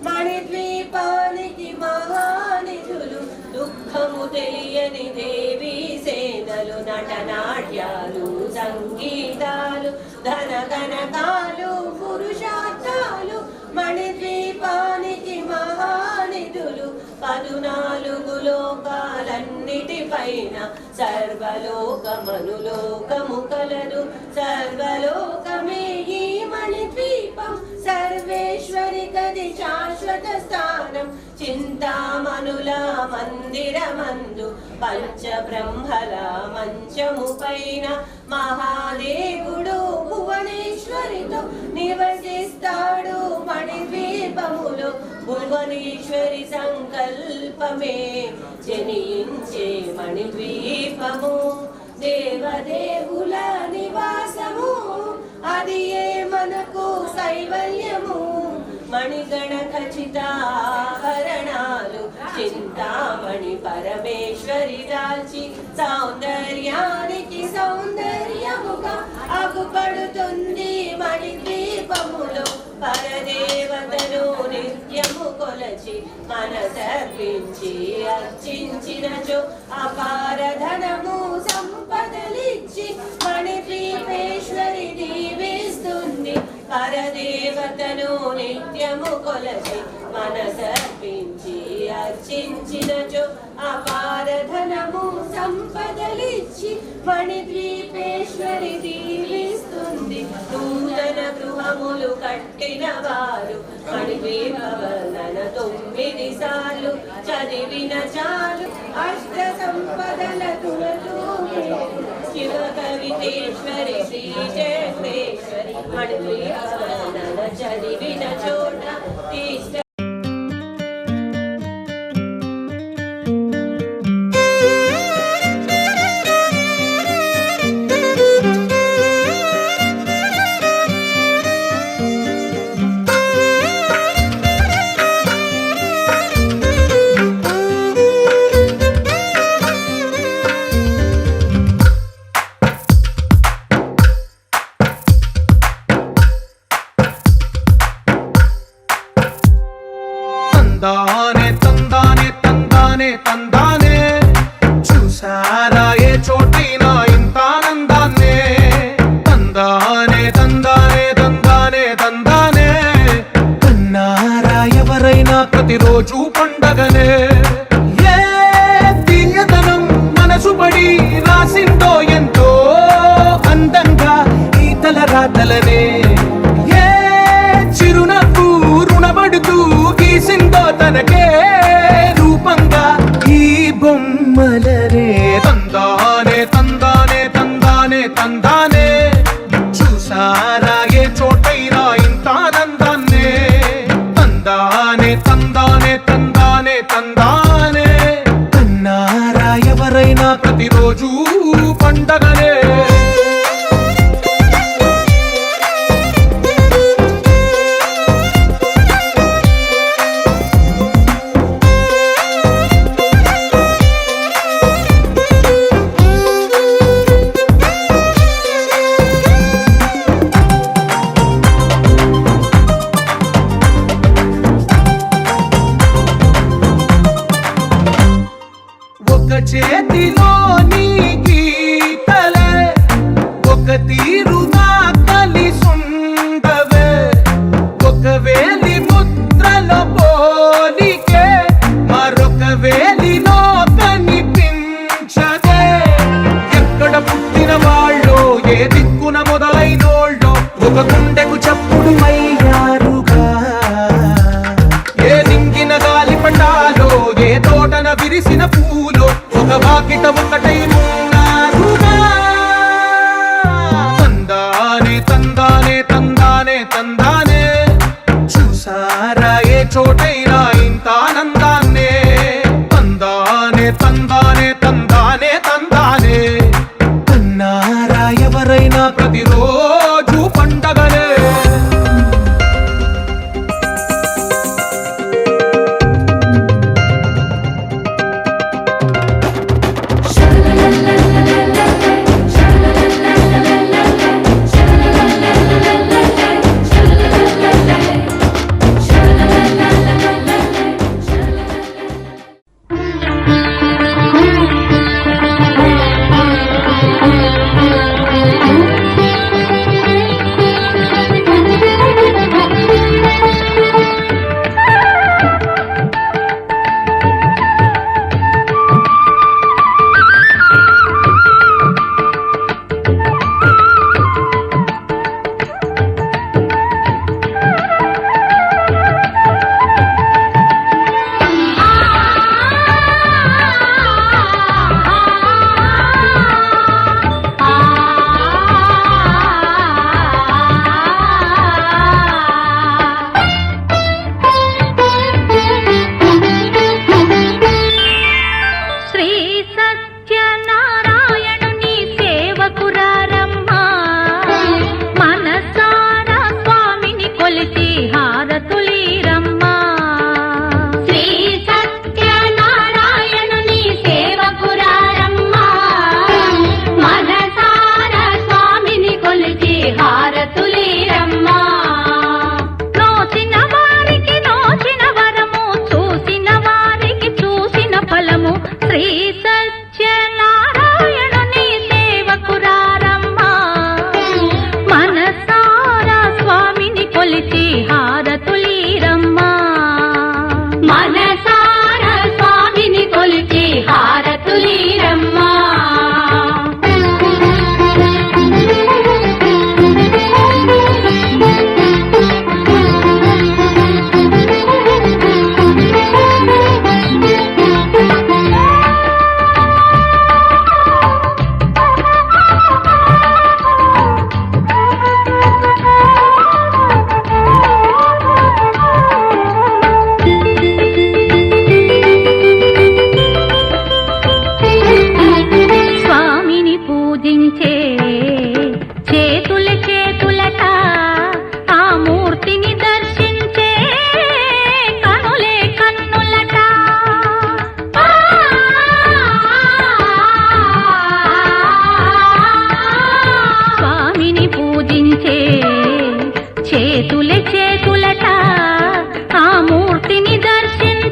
మణిద్వీపానికి మహానిధులు దుఃఖము తెలియని దేవీ సేనలు నటనాట్యాలు సంగీతాలు ధనగణకాలు పురుషార్థాలు మణిద్వీపానికి మహానిధులు 14 లోకాలన్నిటిపైన సర్వలోకమనులోకము కలదు సర్వలోకమే ఈ మణిద్వీపం సర్వేశ్వరి గది శాశ్వత స్థానం చింతామణుల మందిరమందు పంచబ్రహ్మల మంచము పైన మహాదేవుడు భువనేశ్వరితో నివసిస్తాడు మణిద్వీపములో భువనేశ్వరి సంకల్పమే జనించే మణిద్వీపము దేవదేవుల నివాసము అది ఏ మనకు కైవల్యము మణిగణ ఖచ్చితాభరణాలు చింతామణి పరమేశ్వరి దాల్చి సౌందర్యానికి సౌందర్యముగా అగుపడుతుంది మణిద్వీపములో పరదేవతను నిత్యము కొలచి మనసర్పించి అర్చించినచో అపార ధనము సంపదలిచ్చి మణిద్వీపేశ్వరి దీవిస్తుంది పరదేవతను నిత్యము కొలచి మనసర్పించి అర్చించినచో అపార ధనము సంపదలిచ్చి మణిద్వీపేశ్వరి దీవిస్తుంది నూతన గృహములు కట్టిన వారు మణిద్వీపవర్ణన 9 సార్లు చదివిన చాలు అష్ట సంపదల తులతూగే శివ కవితేశ్వరి శ్రీ జగేశ్వరి మణిద్వీపవర్ణన చదివిన చోట తిష్ట తందానే తందానే తందానే తందానే చూసారా ఏ చోటైనా ఇంత ఆనందాన్నే తందానే తందానే తందానే తందానే కన్నారా ఎవరైనా ప్రతిరోజు పండగనే ఏ తీయదనం మనసు పడి రాసిందో ఎంతో అందంగా ఈ తల రాతలనే ఏ చిరునవ్వు రుణపడుతూ గీసిందో తనకే రూపంగా ఈ బొమ్మలనే తందానే తందానే తందానే తందానే చూసారా ఏ చోటైనా ఇంత ఆనందాన్నే తందానే తందానే తందానే తందానే కన్నారా ఎవరైనా ప్రతిరోజు పండగనే ఒక చేతిలో నీ గీతలే ఒక తీరుగా కలిసుండవే ఒక వేలి ముద్రలో పోలికే మరొక వేలిలో కనిపించదే ఎక్కడ పుట్టిన వాళ్ళో ఏ దిక్కున మొదలైనోళ్ళో ఒక గుండెకు చప్పుడు అయ్యారుగా ఏ దింగిన గాలి పటాలో ఏ తోటన విరిసిన పూలో ఒక వాకిట ఒకటై ఉన్నారుగా తందానే తందానే తందానే తందానే చూసారా ఏ చోటైనా ఇంత ఆనందాన్నే తందానే తందానే తందానే తందానే కన్నారా ఎవరైనా ప్రతిరోజు పండగనే చేతులట ఆ మూర్తిని దర్శించే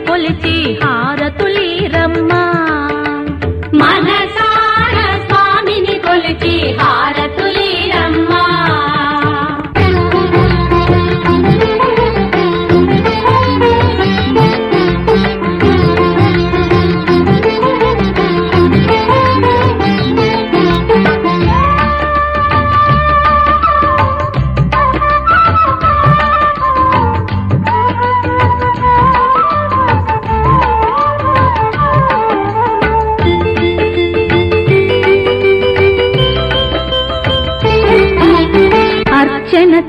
కొలిచి హారతులీరమ్మా.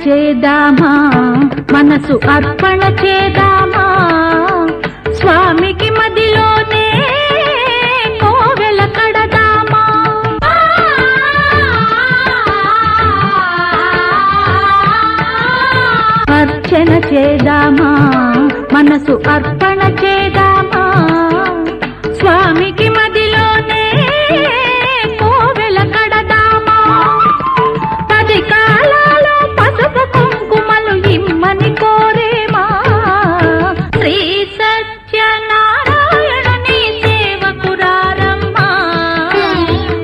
చేద్దామా మనసు అర్పణ చేద్దామా స్వామికి మదిలోనే కోవెల కడదామా అర్చన చేద్దామా మనసు అర్పణ చేద్దామా స్వామికి మదిలోనే కోవెల కడదామా 10 కాలాలో పసుపు కుంకుమలు ఇమ్మని కోరేమా శ్రీ సత్యనారాయణుని సేవకురారమ్మా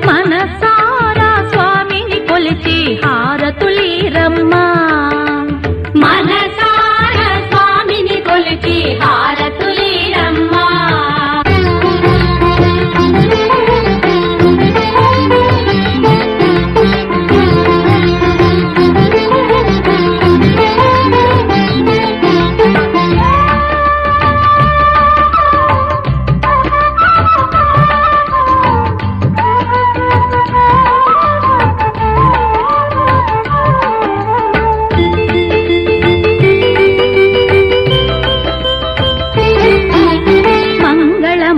మనసారా స్వామిని కొలిచి హారతులీరమ్మా మనసారా స్వామిని కొలిచి హారతులీరమ్మా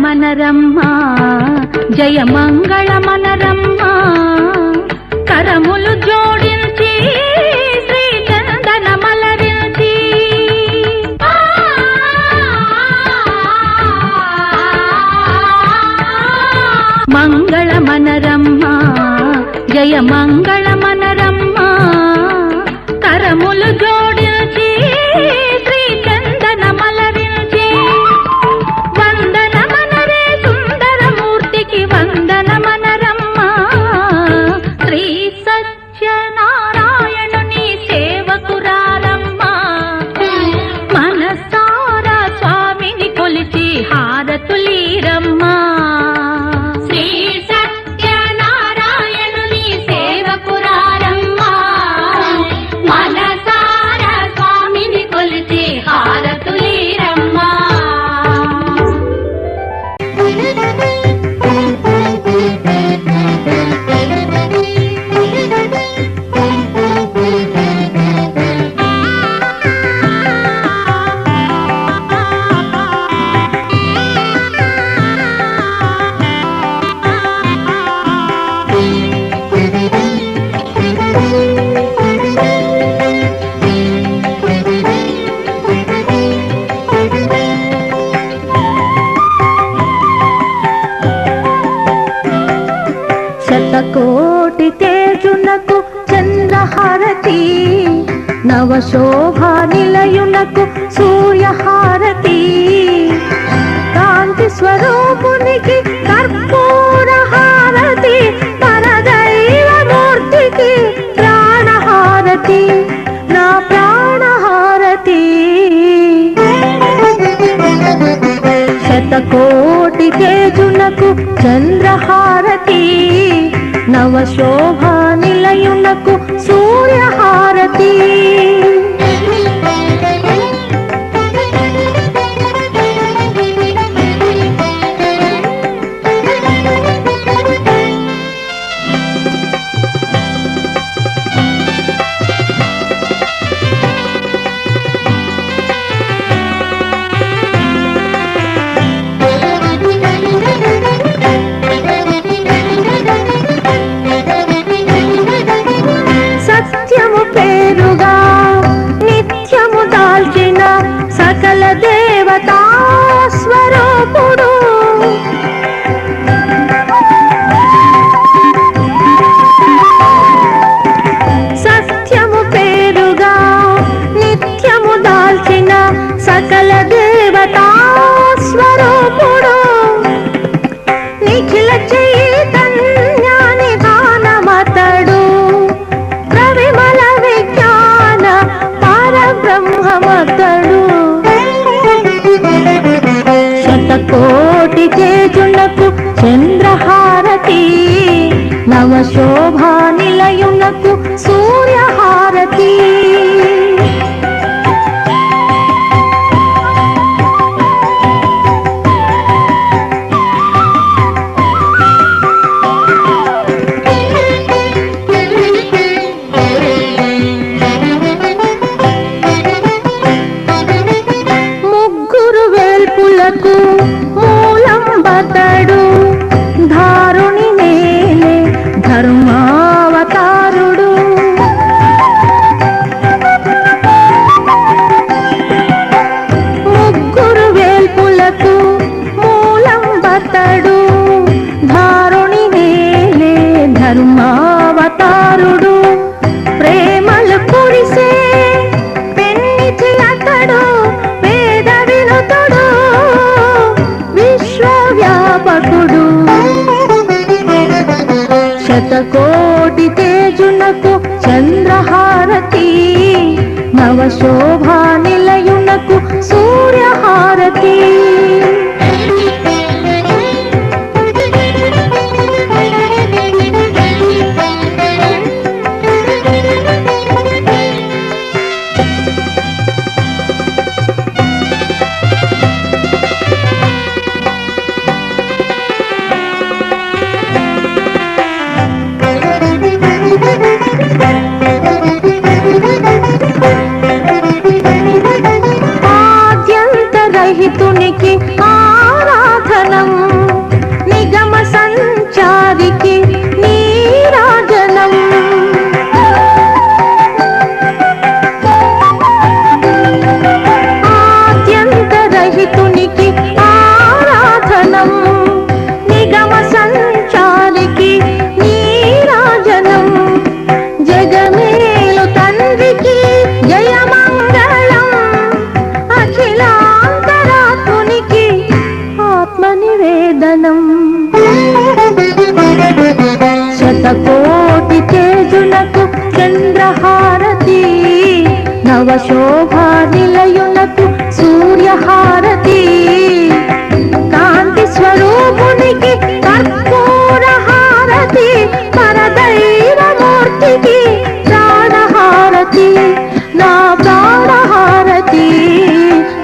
మనరమ్మా జయ మంగళ మనరమ్మా కరములు జోడించి శ్రీ చందన మలరించి మంగళ మనరమ్మా జయ మంగళ మనరమ్మా కరములు జోడించి శ్రీ చందన మలరించి వందన మనరే సుందరమూర్తికి వందన మనరమ్మ నవశోభా నిలయునకు సూర్యహారతి కాంతి స్వరూపునికి కర్పూర హారతి పరదైవమూర్తికి ప్రాణహారతి నా ప్రాణహారతి శతకోటి తేజునకు చంద్రహారతి నవశోభా నిలయునకు సూర్యహారతి సత్యము పేరుగా నిత్యము దాల్చిన సకల దేవతా స్వరూపుడు సత్యము పేరుగా నిత్యము దాల్చిన సకల దేవతా స్వరూపుడు నిఖిల చైతన్యాని దానమతడు ప్రవిమల విజ్ఞాన పరబ్రహ్మమతడు శతకోటి తేజునకు చంద్రహారతి నవశోభా నిలయునకు సూర్యహారతి ముగ్గురు వేల్పులకు మూలం బతడు ధారుని నేలే ధర్మావతారుడు ముగ్గురు వేల్పులకు మూలం బతడు ధారుని నేలే ధర్మావతారుడు ప్రేమలు కురిసే పెన్నిచి అతడు వేద వినుతుడు విశ్వవ్యాపకుడు శతకోటి తేజునకు చంద్రహారతి నవశోభా నిలయునకు సూర్యహారతి ఆద్యంతరహితునికి ఆరాధనం నిగమ సంచారికి నీరాజనం ఆద్యంతరహితునికి ఆరాధనం నిగమ సంచారికి నీరాజనం జగమేలు తండ్రికి జయమంగళం అఖిలాంతరాత్మునికి ఆత్మనివేదనం శతకోటి తేజునకు చంద్రహారతి నవశోభా నిలయునకు సూర్యహారతి కాంతి స్వరూపునికి కర్పూర హారతి పరదైవమూర్తికి ప్రాణహారతి నా ప్రాణహారతి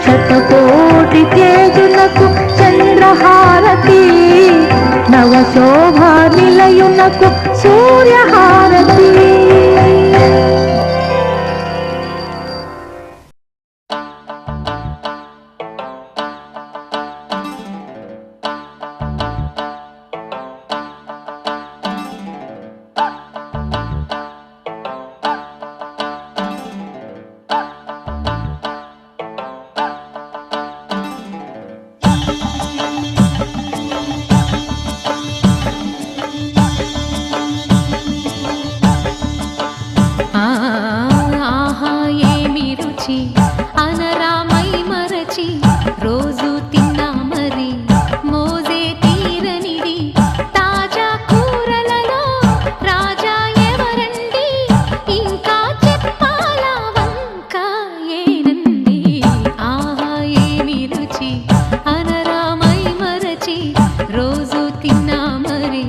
శతకోటి తేజునకు చంద్రహారతి నవశోభా నిలయునకు సూర్యహారతి అనరామై మరచి రోజు తిన్నా మరి మోజే తీరనిది తాజా కూరలలో రాజా ఎవరండి ఇంకా చెప్పాలా వంక ఏనండి ఆహా ఏమి రుచి అనరామై మరచి రోజు తిన్నా మరి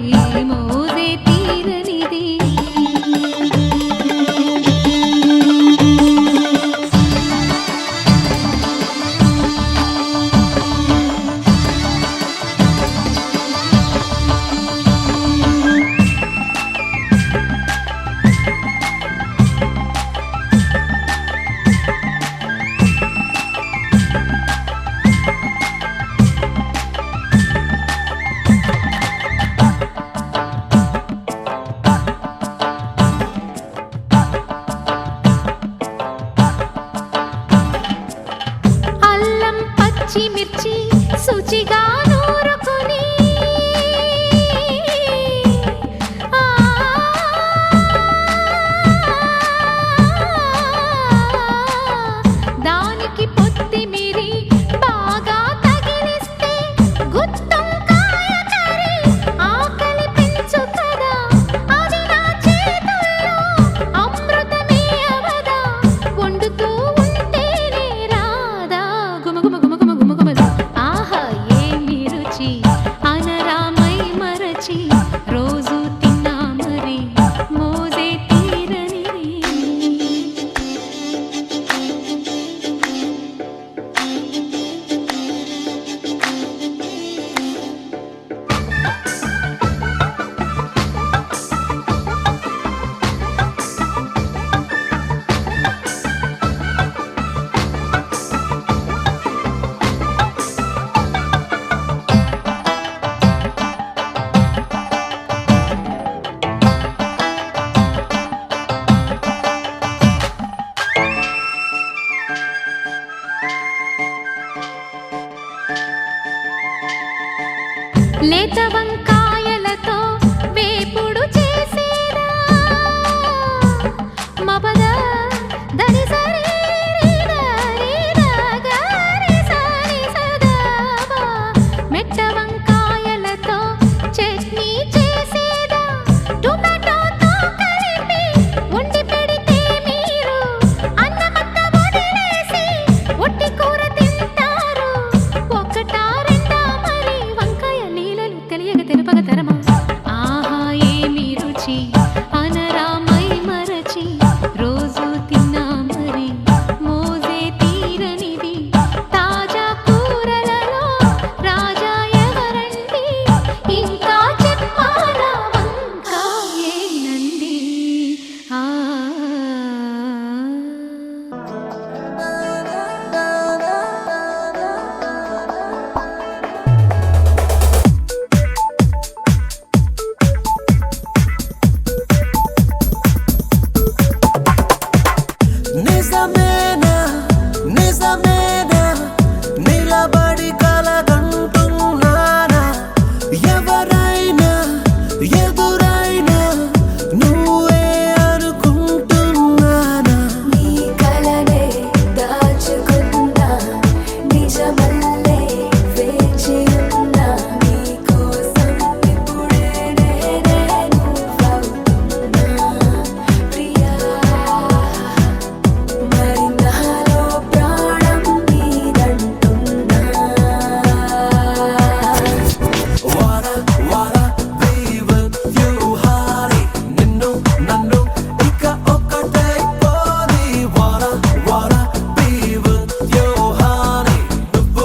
మోజే తీరనిది అల్లం పచ్చిమిర్చి శుచిగా నూరుకుని దానికి పొత్తిమిరి బాగా తగిలిస్తే గుత్తొంకాయ కర్రీ ఆకలి పెంచు కదా అది నా చేతుల్లో అమృతమే అవదా వండుతూ ఉంటేనే రాదా గుమ గుమ గుమ గుమ గుమ గుమలు ఆహా ఏమి రుచి అనరామై మరచి రోజు తిన్నా మరి మోజే తీరనిది లేత వంకాయలతో వేపుడు చేసేదా మపద దని సరి గరి సరి సదావా మెట్ట వంకాయలతో చట్నీ చేసేదా టొమాటోతో కలిపి వండి పెడితే మీరు అన్నమంత వదిలేసి ఒట్టి కూర తింటారు ఒకటా రెండా మరి వంకాయ లీలలు తెలియక తెలుపగ తరమా ఆహా ఏమి రుచి అనరామై మరచి రోజు తిన్నా మరి మోజే తీరనిది తాజా కూరలలో రాజా ఎవరండి ఇంకా చెప్పాలా వంక ఏనండి ఆ నిజమేనా నిజమేనా నిలబడి కలగంటున్నానా ఎవరైనా ఎదురైనా నువ్వే అనుకుంటున్నానా నీ కలనే దాచుకున్నా నిజమల్లే వేచి ఉన్నా నీ కోసం ఇప్పుడే నేనే నువ్వవుతున్నా ప్రియా మరి నాలో ప్రాణం నీదంటున్నా Wanna be with you, honey. నిన్ను నన్ను ఇక ఒక్కటే కోరి Wanna be with you, honey. నువ్వు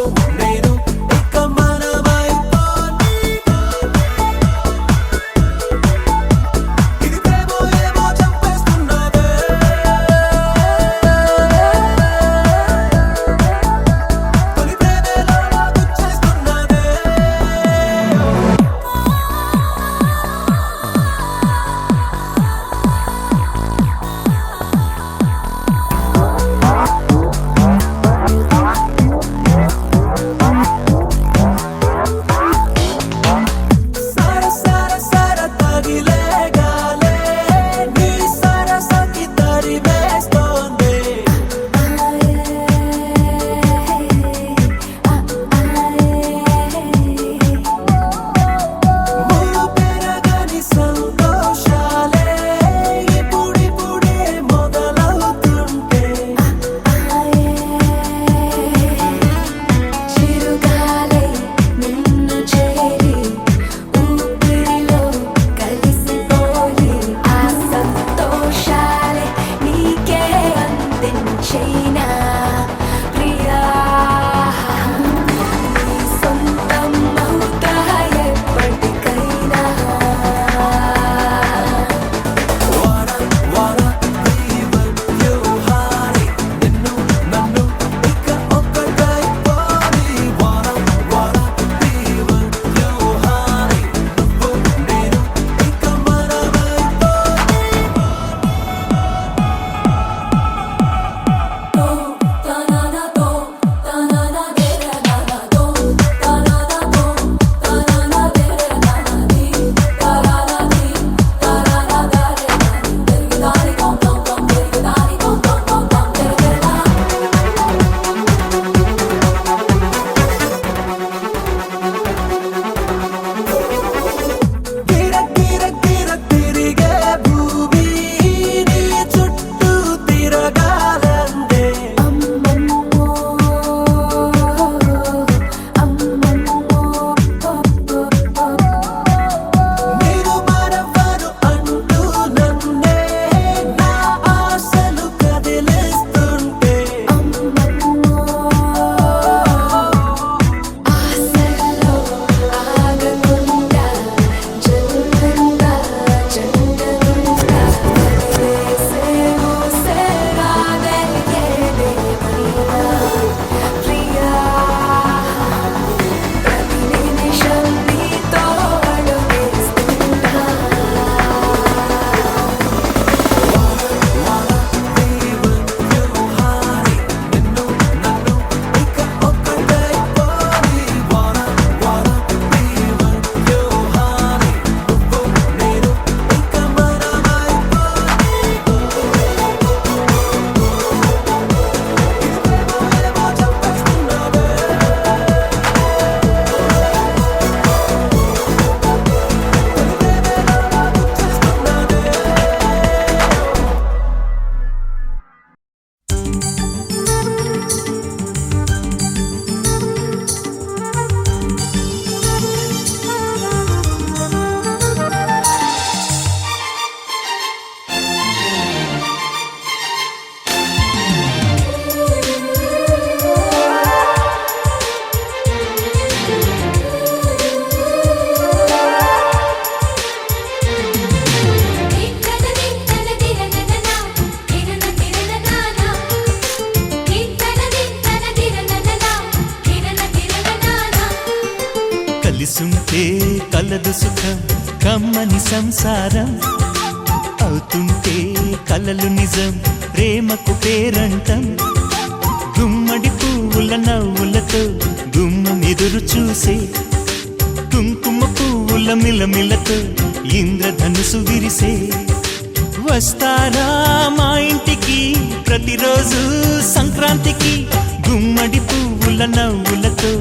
కలిసుంటే కలదు సుఖం కమ్మని సంసారం అవుతుంటే కలలు నిజం ప్రేమకు పేరంటం గుమ్మడి పువ్వుల నవ్వులతో గుమ్మం ఎదురు చూసే కుంకుమ పువ్వుల మిలమిలతో ఇంద్రధనుసు విరిసే వస్తారా మా ఇంటికి ప్రతిరోజు సంక్రాంతికి గుమ్మడి పువ్వుల నవ్వులతో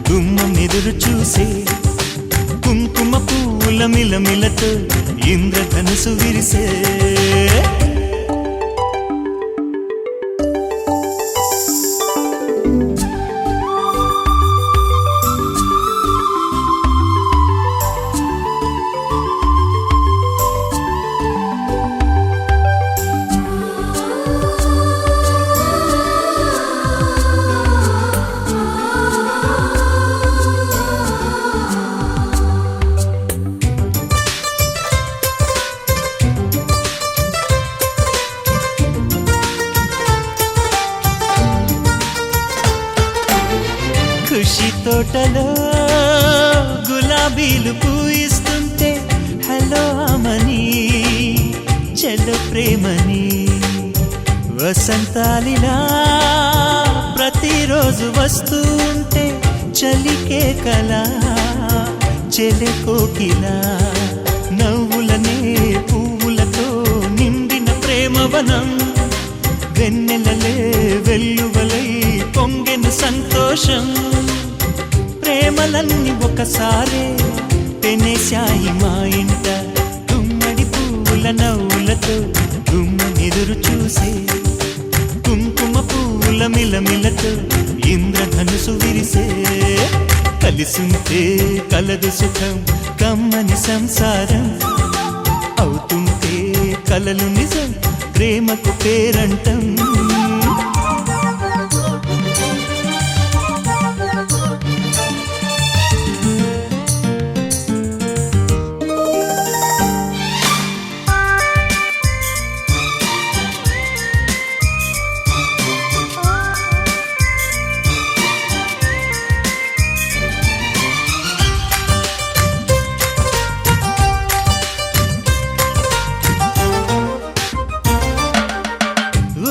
గుమ్మం ఎదురు చూసే కుంకుమ పువ్వుల మిలమిలతో ఇంద్రధనుసు విరిసే ఖుషి తోటలో గులాబీలు పూయిస్తుంటే హలో అమని చెల్లు ప్రేమని వసంతాలిలా ప్రతిరోజు వస్తూ ఉంటే చలికే కలా చెలె కోకిలా నవ్వులనే పువ్వులతో నిండిన ప్రేమవనం వెన్నెలలే వెల్లువలై పొంగెను సంతోషం ప్రేమలన్నీ ఒకసారే పెనేశాయి మా ఇంట గుమ్మడి పువ్వుల నవ్వులతో గుమ్మనెదురు చూసే కుంకుమ పువ్వుల మిలమిలతో ఇంద్రధనుసు విరిసే కలిసుంటే కలదు సుఖం కమ్మని సంసారం అవుతుంటే కలలు నిజం ప్రేమకు పేరంటం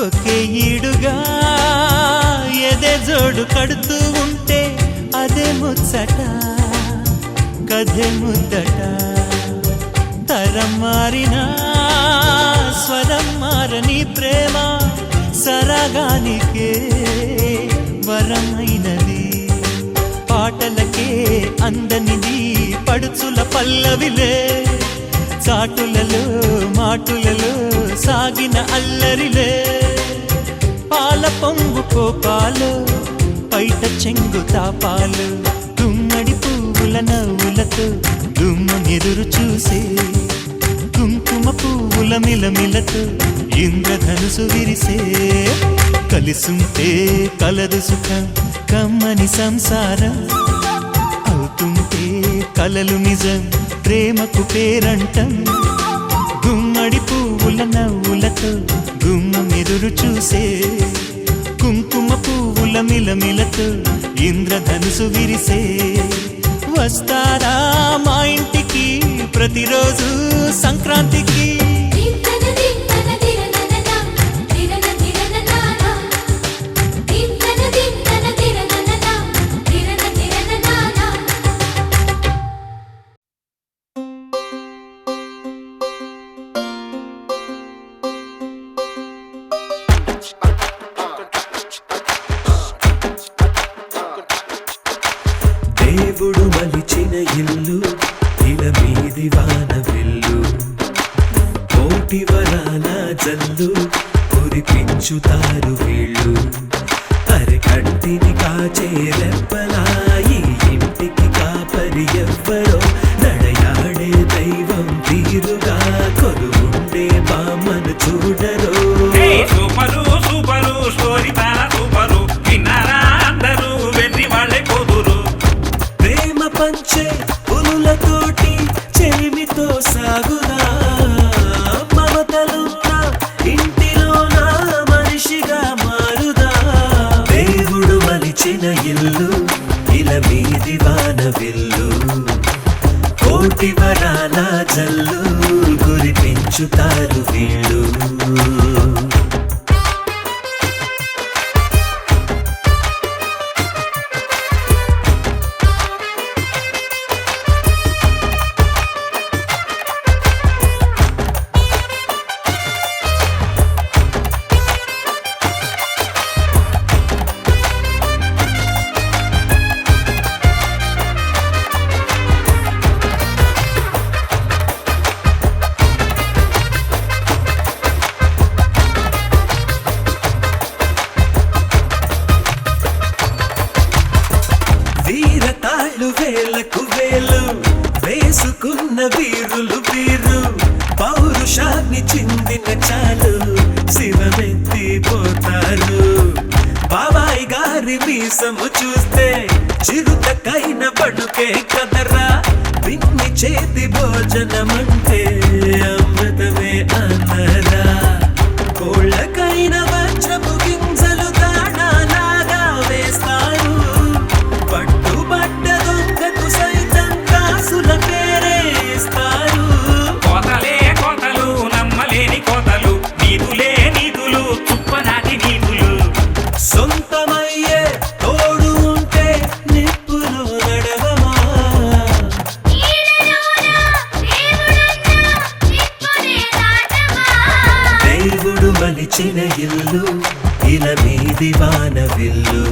ఒకే ఈడుగా ఎదే జోడు కడుతూ ఉంటే అదే ముచ్చట కథే ముద్దట తరం మారినా స్వరం మారని ప్రేమ సరగానికే వరమైనది పాటలకే అందనిది పడుచుల పల్లవిలే చాటులలో మాటులలో సాగిన అల్లరిలే పాల పొంగు కోపాలు పైట చెంగు తాపాలు గుమ్మడి పువ్వుల నవ్వులతో గుమ్మనెదురు చూసే కుంకుమ పువ్వుల మిలమిలతో ఇంద్రధనుసు విరిసే కలిసుంటే కలదు సుఖం కమ్మని సంసారం అవుతుంటే కలలు నిజం ప్రేమకు పేరంటం గుమ్మడి పువ్వుల నవ్వులతో గుమ్మం ఎదురు చూసే కుంకుమ పువ్వుల మిలమిలతో ఇంద్రధనుసు విరిసే వస్తారా మా ఇంటికి ప్రతిరోజు సంక్రాంతికి దేవుడు మలిచిన ఇల్లు ఇల మీది వాన విల్లు కోటి వరాల జల్లు కురిపించుతారు వీళ్ళు అరకంటిని కాచే రెప్పలాయి ఇంటికి కాపరి ఎవ్వరో నడయాడే దైవం తీరుగా కొలువుండే బామ్మను చూడరో సూపరు సూపరు స్టోరీ చాలా సూపరు విన్నారా అందరూ వెర్రి వాళ్ళే పోదురు ప్రేమ పంచే పులులతోటి చెలిమితో సాగుదా మమతలున్న ఇంటిలోన మనిషిగా మారుదా దేవుడు మలిచిన ఇల్లు ఇల మీది వాన విల్లు కోటి వరాల జల్లు కురిపించుతారు వీళ్ళు వీరతాళ్ళు వేలకు వేలు వేసుకున్న వీరులు వీరు పౌరుషాన్ని చిందిన చాలు శివమెత్తిపోతారు బాబాయ్ గారి మీసము చూస్తే చిరుతకైన బడుకే కదరా విన్ని చేతి భోజనమంటే అమృతమే అన్నరా కోళ్ళకైన వజ్రపు గింజలు దాణాలాగా వేస్తారు పట్టుబడ్డ దొంగకు సైతం కాసుల పేరేస్తారు కోతలే కోతలు నమ్మలేని కోతలు నీతులే నీతులు తుప్పనాటి నీతులు సొంతమయ్యే తోడు ఉంటే నిప్పులో నడవమా దేవుడు మలిచిన ఇల్లు ఇలా మీది వాన విల్లు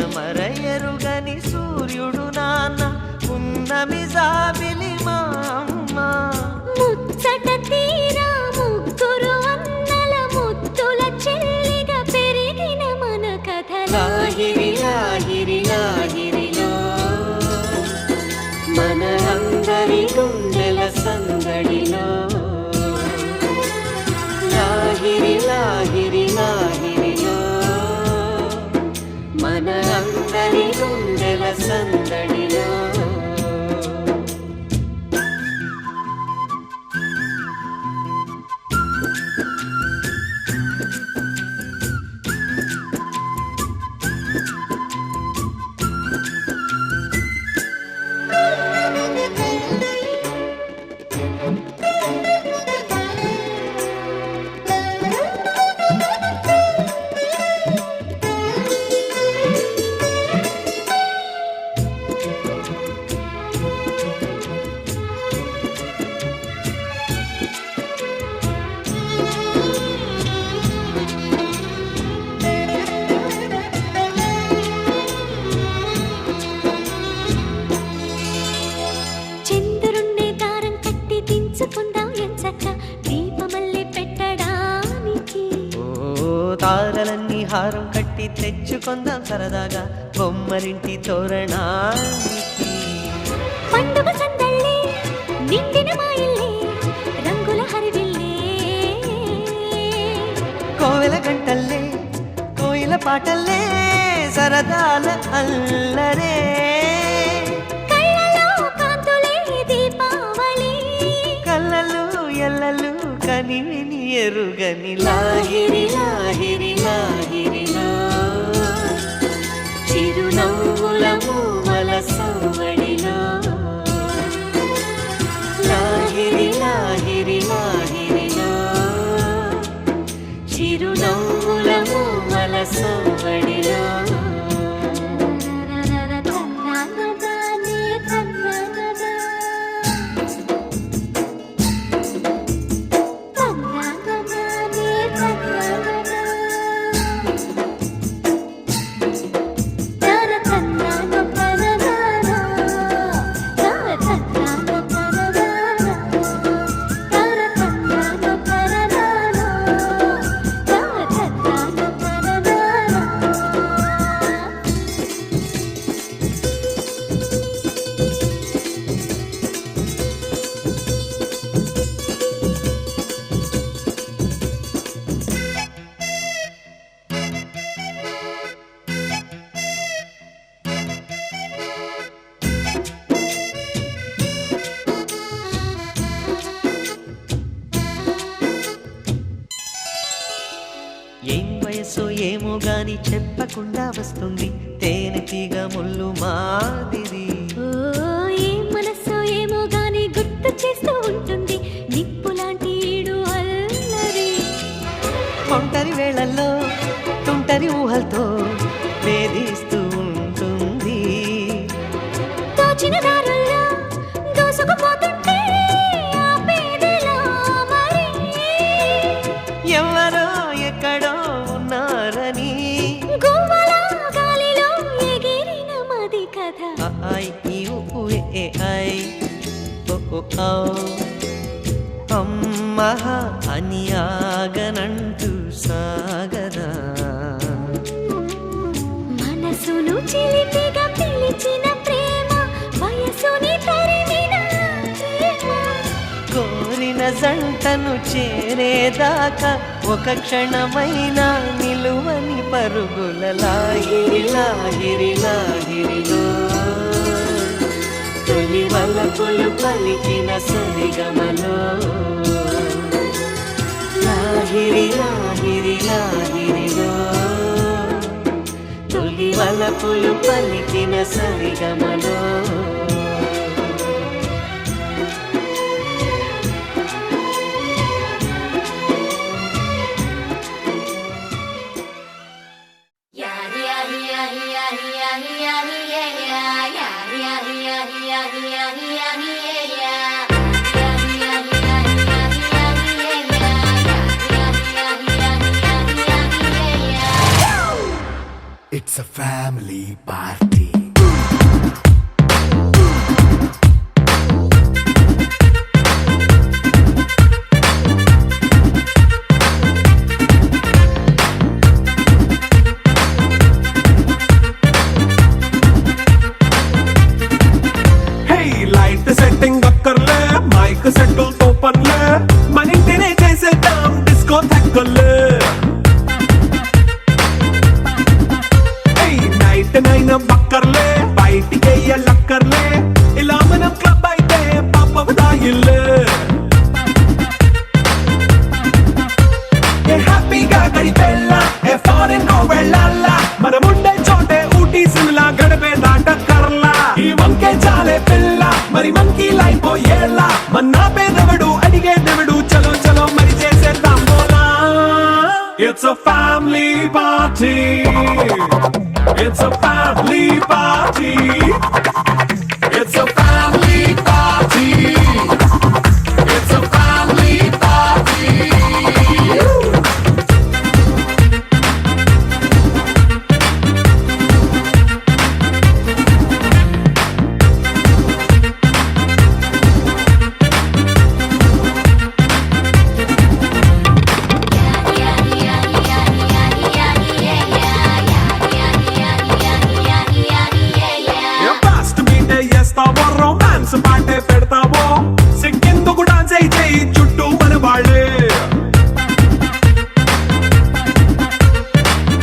పడమరయరుగని సూర్యుడు నాన్న ఉన్నమి జాబిలి మా అమ్మ ముచ్చట తీరా ముగ్గురు అన్నల ముద్దుల చెల్లిగా పెరిగిన మన కథ లాహిరి లాహిరి లాహిరిలో మన అందరి గుండెల సందడిలో లాహిరి లాహిరి లాహిరిలో మన అందరి గుండెల సందడిలో తారలన్నీ హారం కట్టి తెచ్చుకొందాం సరదాగా బొమ్మరింటి తోరణానికి పండుగ సందళ్ళే నిండిన మా ఇల్లే రంగుల హరివిల్లే కోవెల గంటల్లే కోయిల పాటల్లే సరదాల అల్లరే కళ్ళలో కాంతులే దీపావళి కళ్ళలు ఎల్లలు కనివిని ఎరుగని లాహిరి లాహిరి లాహిరిలో చిరునవ్వుల మూవల సవ్వడిలో లాహిరి లాహిరి లాహిరిలో చిరునవ్వుల మూవల సవ్వడిలో అది చెప్పకుండా వస్తుంది తేనె తీగ ముళ్ళు మాదిరి ఓ ఏ మనస్సో ఏమో గాని గుర్తు చేస్తూ ఉంటుంది నిప్పు లాంటి ఈడు అల్లరి ఒంటరి వేళల్లో తుంటరి ఊహలతో వేధిస్తూ ఉంటుంది దోచిన దారుల్లో దూసుకుపోతుంటే ఆపేదెలా మరి ఎవరో ఎక్కడో ఉన్నారని గువ్వల గాలిలో ఎగిరిన మది కథ ఐ ఈ ఉ ఏ ఐ ఓ ఓ ఔ అమ్మహ అని ఆగనంటూ సాగదా మనసును చిలిపిగా పిలిచిన ప్రేమ వయసుని తరిమిన ప్రేమ కోరిన జంటను చేరేదాకా ఒక క్షణమైన నిలువని పరుగుల లాహిరి లాహిరి లాహిరిలో తొలి వలపులు పలికిన సరిగమలో లాహిరి లాహిరి లాహిరిలో తొలి వలపులు పలికిన సరిగమలో It's a family party. Hey, light setting అక్కర్లే మైక్ సెట్టుల్ తో పనులే మన ఇంటినే చేసేద్దాం డిస్కో థక్కర్లే నైట్ నైన్ బక్కర్లే బయటికి లక్కర్లే ఇలా మనం క్లబ్ అయితే పాపదాయిల్లే హ్యాపీగా గడిపెళ్ళ ఏ ఫారెన్ నో వెళ్ళాల మనం ఉండే చోటే ఊటీ సిమ్లా గడిపే దాటక్కర్లా ఈ వంకే చాలే పిల్ల మరి మంకీ లైఫ్ ఏళ్ళ మన్నా పేదవడు అడిగే దేవుడు చలో చలో మరి చేసేద్దాం బోలా it's a family party It's a family party. It's a family party. It's a family party. Romance పాటే పెడతావో సిక్కిందుకు డాన్స్ అయి చేయి చుట్టూ మన వాళ్ళే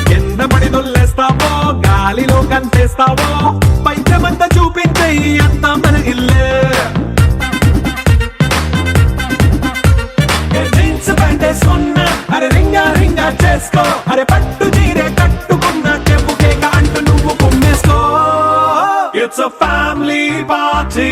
కింద పడి దొల్లేస్తావో గాలిలో కంటేస్తావో పైచమంతా చూపించేయి అంతా మన ఇల్లే జీన్స్ ప్యాంటేసుకున్నా అరే రింగా రింగా చేసుకో అరే పట్టు చీరే కట్టుకున్న చెప్పుకే అంటూ నువ్వు కుమ్మేసుకో It's a family party.